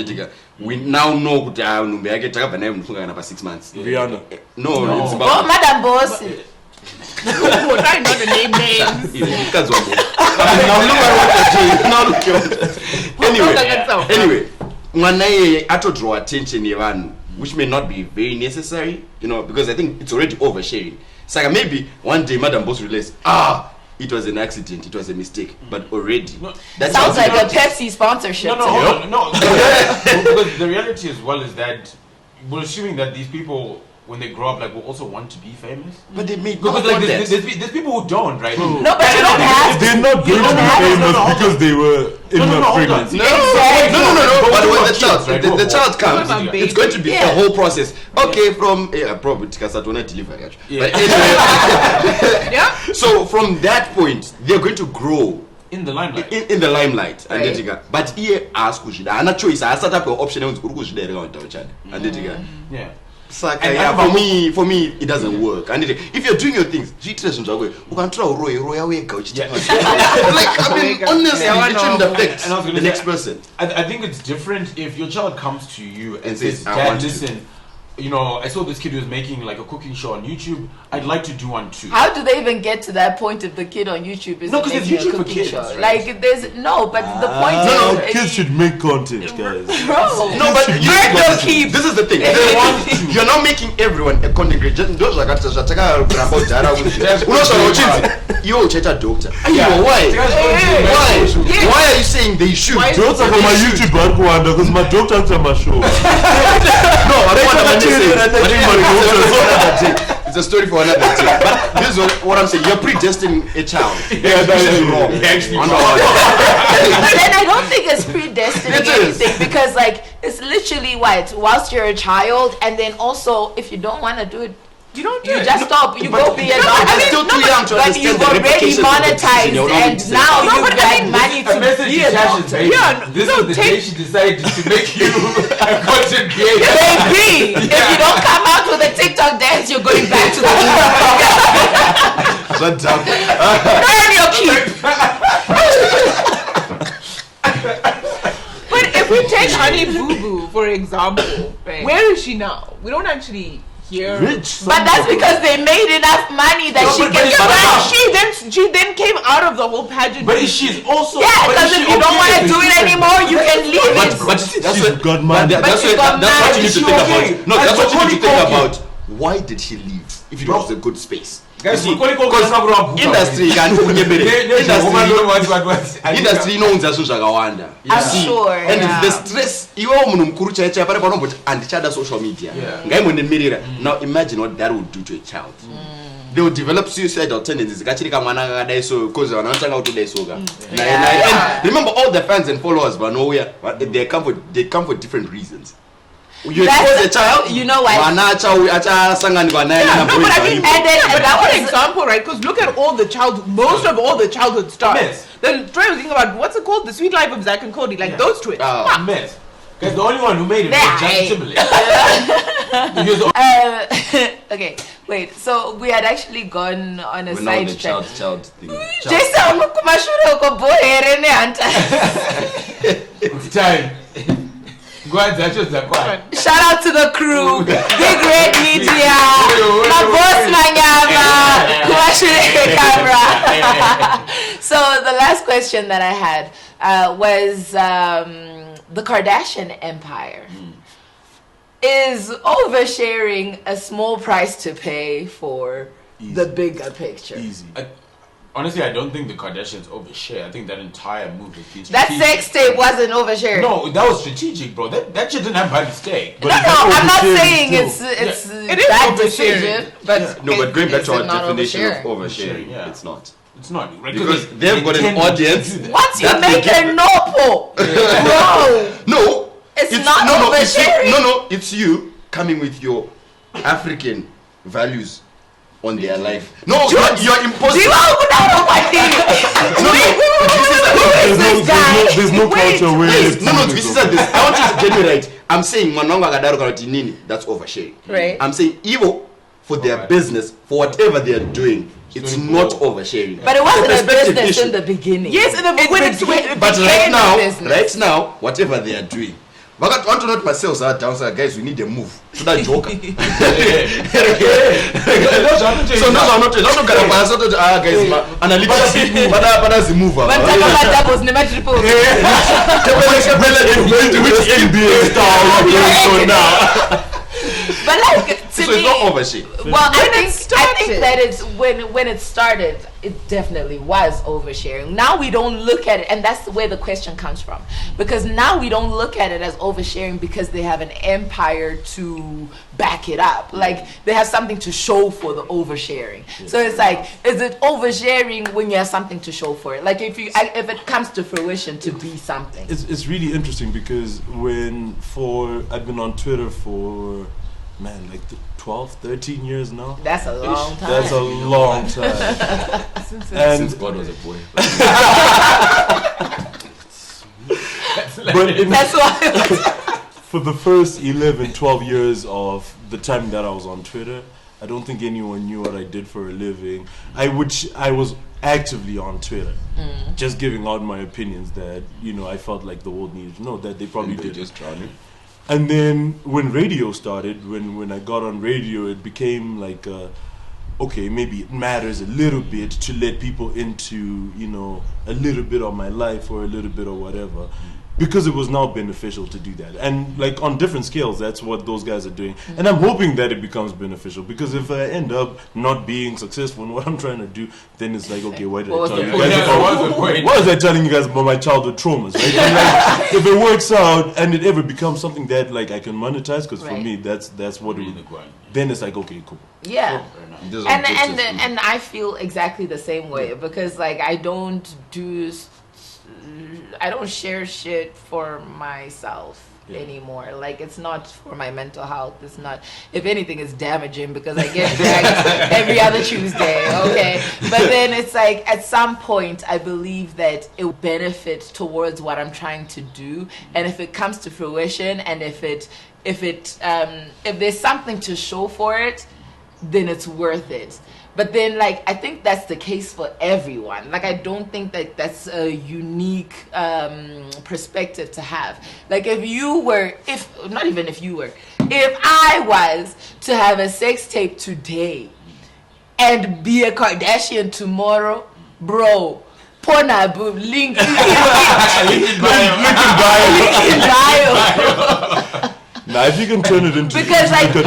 we now know for 6 months. Rihanna. No. It's about Madam Boss. We're trying not to name names. Anyway, when I to draw attention, which may not be very necessary, because I think it's already oversharing. So maybe one day Madam Boss realized, it was an accident, it was a mistake, but already. That sounds like a Pepsi sponsorship. No. Because the reality as well is that we're assuming that these people, when they grow up, will also want to be famous. But they may because there's people who don't, right? No, but you don't have to. They're not going to be famous because they were in the pregnancy. No. But when the child, the child comes, it's going to be a whole process. Okay, from probably delivery. But so from that point, they're going to grow in the limelight. In the limelight. Right. But here, ask Kushida. Choice. I start up an option. Yeah. For me, it doesn't work. And if you're doing your things, you can try honestly, it shouldn't affect the next person. I think it's different if your child comes to you and says, "Dad, listen, I saw this kid who was making a cooking show on YouTube. I'd like to do one too." How do they even get to that point if the kid on YouTube is because it's YouTube for kids, show? Right? There's the point is kids should make content, guys. But this is the thing. You're not making everyone a content creator. You're a doctor. Why are you saying they should? Doctor for my YouTube because my doctor answer my show. No, it's a story for another day. But this is what I'm saying. You're predestining a child. Yeah, that is wrong. But then I don't think it's predestining anything because it's literally whilst you're a child, and then also if you don't want to do it, you don't do you it. just stop. You go be a doctor. I'm still too young to but understand you've the already monetized, and now you get money to be a doctor. This is the day she decided to make you a content creator. Baby, if you don't come out with a TikTok dance, you're going back to the Shut up. Earn your keep. But if we take Honey Boo Boo, for example, where is she now? We don't actually hear. Rich. But that's because they made enough money that she can. She then she then came out of the whole pageant. But she's also because if you don't want to do it anymore, you can leave it. But you see, that's She's what got money. that's she's got what you need to think money. about. No, that's what you need to think about. Why did she leave if it was a good space? Guys, Industry can industry inonza zvinhu zvakawanda. I'm sure. And the stress iwewo munhu mukuru chaicha pari panomboti andichada social media ngaimwendemirira. Now imagine what that would do to a child. They will develop suicidal tendencies. Because and remember, all the fans and followers, but nowhere, they come for different reasons. You expose a child, you know what? No, but I mean, that was an example, right? Because look at all the most of all the childhood stars. Mess. Then Troy was thinking about what's it called, The Sweet Life of Zack and Cody, like those twins. Mess. Because the only one who made it was Justin Timberlake. Okay, wait. So we had actually gone on a side track. Child thing. Jason, It's time. Go ahead, that's just that quiet. shout out to the crew, Big Red Media, my boss Manyama, camera. So the last question that I had was the Kardashian empire. Is oversharing a small price to pay for the bigger picture? Easy. Honestly, I don't think the Kardashians overshare. I think that entire move was strategic. That sex tape wasn't oversharing. No, that was strategic, bro. That shit didn't happen by mistake. No, I'm not saying it's It is bad oversharing. decision, but No, but going back to our not definition of oversharing. oversharing, Yeah. it's not. It's not. Right? Because they've got an audience. Once you That make they a nopo, bro, No, it's not it's you, oversharing. it's you coming with your African values on their life. No, you're imposing. There's no culture where it's No, this is this. I want you to get me right. I'm saying that's oversharing. Right. I'm saying evil for their business, for whatever they are doing. It's not oversharing. But it wasn't a perspective business issue. in the beginning. Yes, in the beginning. But right now, whatever they are doing. But I want to note myself, downside guys, we need a move. So that joker. So now I'm not guys, but the mover. Which NBA star so now? But like to So me, it's not overshare. well, I think that it's when it started, it definitely was oversharing. Now we don't look at it, and that's where the question comes from. Because now we don't look at it as oversharing because they have an empire to back it up. Like they have something to show for the oversharing. So it's like, is it oversharing when you have something to show for it? Like if it comes to fruition to be something. It's really interesting because I've been on Twitter for like 12, 13 years now. That's a long time. That's a long time. Since God was a boy. That's why. For the first 11, 12 years of the time that I was on Twitter, I don't think anyone knew what I did for a living. I was actively on Twitter, just giving out my opinions that, I felt like the world needed to know that they probably did. Just drowning. And then when radio started, when I got on radio, it became like, okay, maybe it matters a little bit to let people into, a little bit of my life or a little bit of whatever. Because it was now beneficial to do that. And like on different scales, that's what those guys are doing. And I'm hoping that it becomes beneficial. Because if I end up not being successful in what I'm trying to do, then it's like, okay, why did I tell you guys about what was I telling you guys about my childhood traumas, right? And like, if it works out and it ever becomes something that like I can monetize, because for me that's what it would, then it's like, okay, cool. Yeah. And I feel exactly the same way because like I don't share shit for myself anymore. Like it's not for my mental health. It's not. If anything, it's damaging because I get dragged every other Tuesday. Okay, but then it's like at some point I believe that it will benefit towards what I'm trying to do, and if it comes to fruition, and if there's something to show for it, then it's worth it. But then, like, I think that's the case for everyone. Like, I don't think that that's a unique perspective to have. Like, if I was to have a sex tape today and be a Kardashian tomorrow, bro. Pornhub link in bio. Now, if you can turn it into Because like no.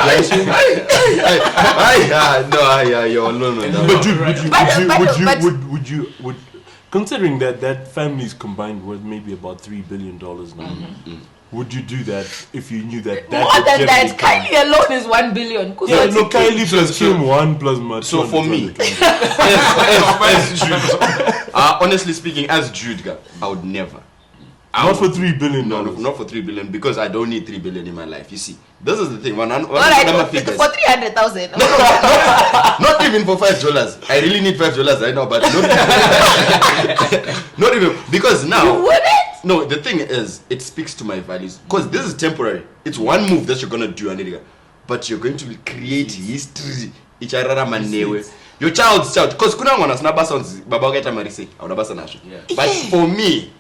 But dude, would considering that family's combined worth maybe about $3 billion now, would you do that if you knew that more than that? Kylie alone is 1 billion. Yeah, no, Kylie plus Kim 1 plus Matt. So for me, honestly speaking, as Jude, I would never. Not for $3 billion. No, not for $3 billion, because I don't need $3 billion in my life. You see, this is the thing. All right, for 300,000. Not even for $5. I really need $5 right now, but not even, because now. You wouldn't? No, the thing is, it speaks to my values, because this is temporary. It's one move that you're gonna do, but you're going to create history. Your child's child, because kuna ngwana snaba sounds baba gaita marise awunabasa nasho. But for me,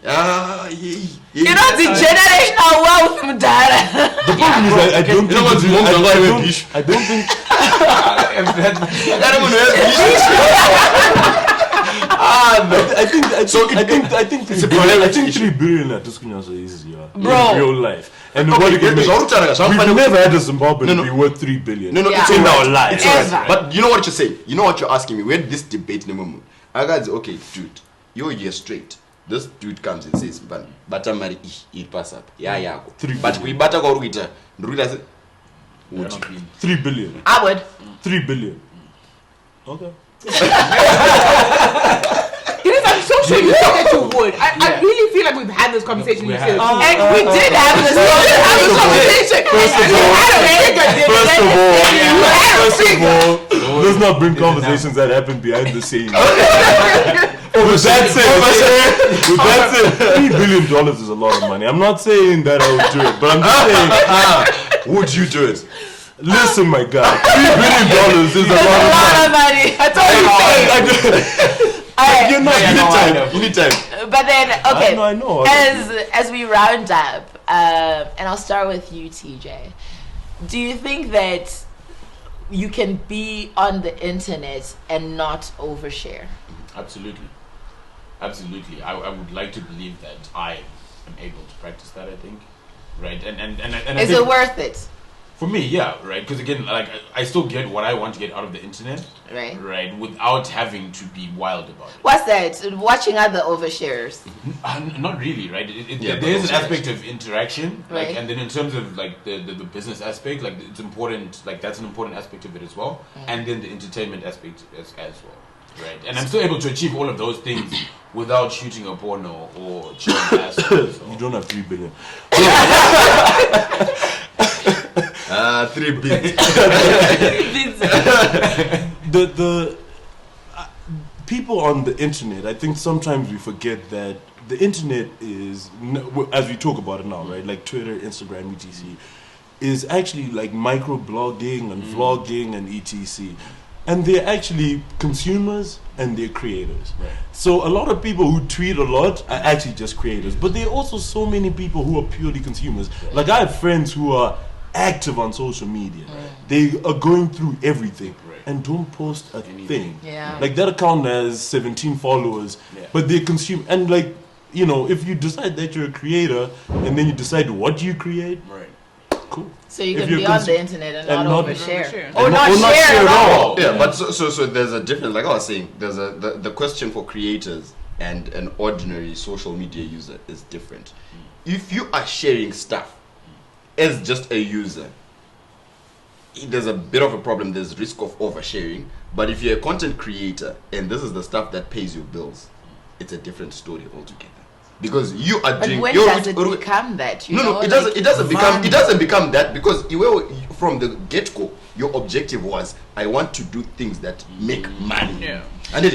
you know the generational wealth, Mdara. The problem is I don't think I think $3 billion at this point is in real life. And what we've never had a Zimbabwean be worth $3 billion. No, it's in our lives. Right. But you know what you're saying? You know what you're asking me? We had this debate in the moment. I got okay, dude, you're straight. This dude comes and says, but marry it pass up. Yeah. But we better go with her. $3 billion. I would. $3 billion. Okay. I'm so sure you said that you would. I really feel like we've had this conversation. And we did have this conversation. First of all, let's not bring conversations that happen behind the scenes. With that said, $3 billion is a lot of money. I'm not saying that I would do it, but I'm just saying, would you do it? Listen, my guy, $3 billion is a lot of money. I told you. You need time. But then, okay. I know. As we round up, and I'll start with you, TJ. Do you think that you can be on the internet and not overshare? Absolutely. I would like to believe that I am able to practice that. I think, right? And is it worth it? For me, yeah, right. Because again, like I still get what I want to get out of the internet, right, without having to be wild about it. What's that? Watching other oversharers? Not really, right? There is an aspect of interaction, like, and then in terms of like the business aspect, like it's important, like that's an important aspect of it as well, and then the entertainment aspect as well, right? And I'm still able to achieve all of those things without shooting a porno or showing ass. You don't have $3 billion. 3 bits. The people on the internet, I think sometimes we forget that the internet is, as we talk about it now, right? Like Twitter, Instagram, etc., is actually like microblogging and vlogging and etc. And they're actually consumers and they're creators. Right. So a lot of people who tweet a lot are actually just creators. But there are also so many people who are purely consumers. Right. Like I have friends who are active on social media. They are going through everything and don't post a thing. Like that account has 17 followers, but they consume. And like, you know, if you decide that you're a creator and then you decide what you create, cool. So you can be on the internet and not overshare. Or not share at all. Yeah, but so there's a difference. Like I was saying, there's the question for creators and an ordinary social media user is different. If you are sharing stuff as just a user, there's a bit of a problem. There's risk of oversharing. But if you're a content creator and this is the stuff that pays your bills, it's a different story altogether. Because you are doing. But when does it become that? It doesn't become that, because from the get-go, your objective was, I want to do things that make money. Yeah. And a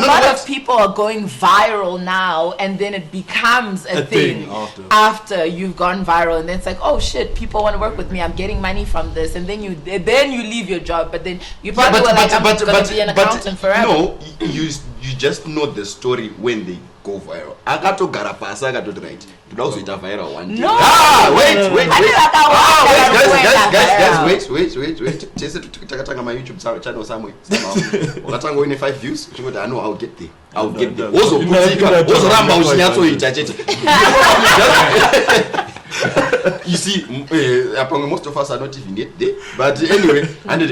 lot of people are going viral now, and then it becomes a thing after you've gone viral, and then it's like, oh shit, people want to work with me, I'm getting money from this, and then you leave your job, but then you probably were like, I'm going to be an accountant forever. No, you just know the story when they go viral. Akatogara pasi akatoti right. Toda kuzoita viral one day. No. Wait. Wait. Chese takatanga my YouTube channel somewhere. Wakatanga une 5 views. I know I'll get there. Also ramba uchinyatsoita chete. You see, most of us are not even yet there. But anyway,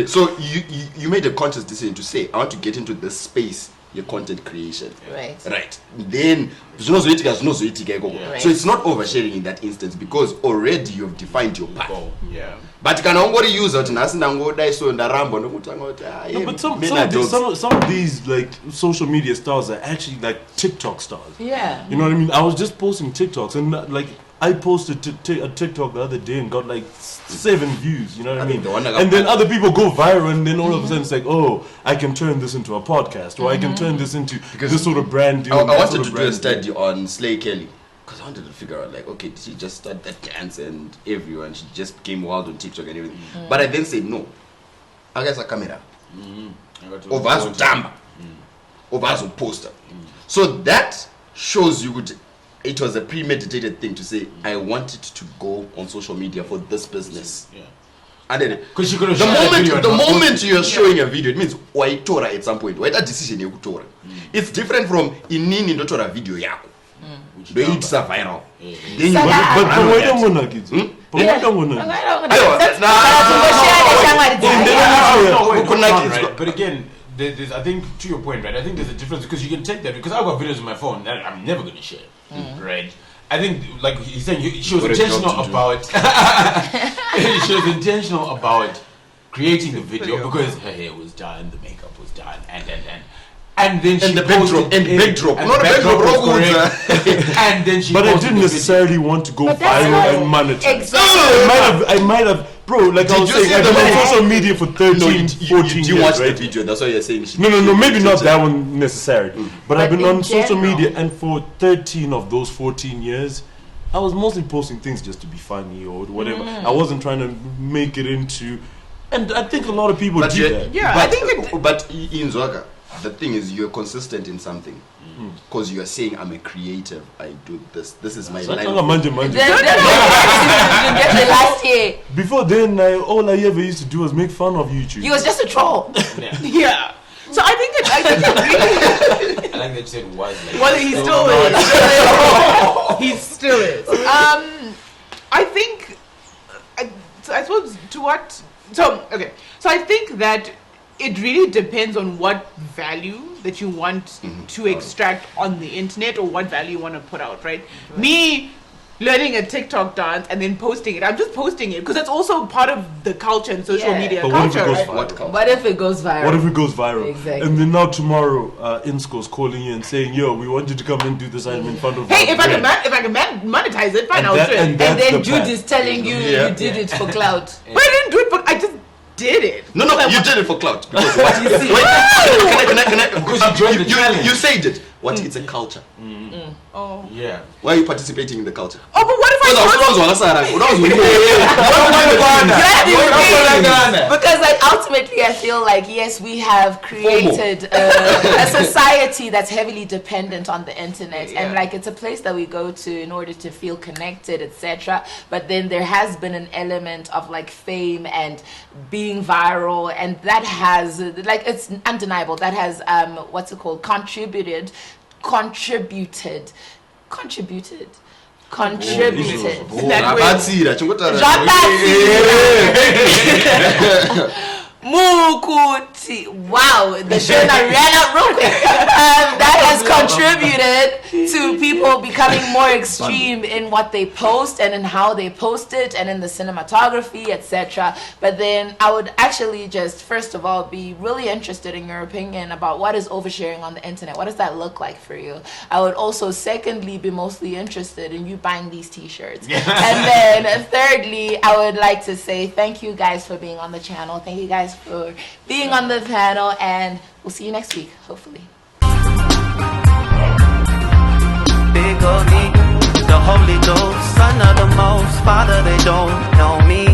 so you made a conscious decision to say, I want to get into this space, your content creation. Right. Then, so it's not oversharing in that instance because already you've defined your path. Yeah. But can only use it and so in the rambo. No, but some of these like social media stars are actually like TikTok stars. Yeah. You know what I mean? I was just posting TikToks and like I posted a TikTok the other day and got like 7 views, you know what I mean? And then other people go viral and then all of a sudden it's like, oh, I can turn this into a podcast or I can turn this into this sort of brand. I wanted to do a study on Slay Kelly because I wanted to figure out like, okay, did she just start that dance and everyone, she just became wild on TikTok and everything. But I then said, no, I guess a camera. Over as jamba. Over as a poster. So that shows you good. It was a premeditated thing to say, I wanted to go on social media for this business. Yeah. And then, because you could have the moment you are showing a video, it means why Tora at some point. Why that decision you Tora? It's different from inini ndo Tora video yako. Do it's a viral. Then you but why don't wanna kids? But why don't wanna? But again, there's, I think to your point, right? I think there's a difference because you can take that because I've got videos on my phone that I'm never gonna share, right? I think, like he's saying, she was intentional about. She was intentional about creating the video because her hair was done, the makeup was done, and then she the backdrop and backdrop, not a backdrop, and then she. But I didn't necessarily want to go viral and monetize. Exactly. I might have. Bro, like I was saying, I've been on social media for 13, 14 years, you watch right? the video, that's why you're saying. No, maybe not that one necessarily. But I've been on social general. media, and for 13 of those 14 years, I was mostly posting things just to be funny or whatever. I wasn't trying to make it into, and I think a lot of people do that. Yeah, but, I think but in Zwaka, the thing is you're consistent in something. Because you are saying I'm a creative, I do this. This is my life. Last year. Before then, all I ever used to do was make fun of YouTube. He was just a troll. Yeah. So I think it really. I like that you said was. Like, well, he still is. He still is. I think. So I suppose to what. So okay. So I think that it really depends on what value that you want to extract on the internet or what value you want to put out, right? Me learning a TikTok dance and then posting it, I'm just posting it because it's also part of the culture and social media but culture. What if it goes viral? What if it goes viral? Exactly. And then now tomorrow, INSCO's calling you and saying, yo, we want you to come and do this item in front of Hey, if I can monetize it, fine, I'll do it. And then Jude is telling you you did it for clout. But I didn't do it, but I just did it. No, you did it for clout. Because what you see? Because you joined the challenge. You said it. What? It's a culture. Oh. Yeah. Why are you participating in the culture? Oh, but what if I because like ultimately I feel like yes, we have created a society that's heavily dependent on the internet and like it's a place that we go to in order to feel connected, etc. But then there has been an element of like fame and being viral, and that has like it's undeniable, that has what's it called, contributed. Mukuti. Wow, the show that ran out real quick. That has contributed to people becoming more extreme in what they post and in how they post it and in the cinematography, etc. But then I would actually just first of all be really interested in your opinion about what is oversharing on the internet. What does that look like for you? I would also secondly be mostly interested in you buying these t-shirts. And then thirdly, I would like to say thank you guys for being on the channel. Thank you guys for being on the panel, and we'll see you next week, hopefully. Big O, the Holy Ghost, Son of the Most, Father, they don't know me.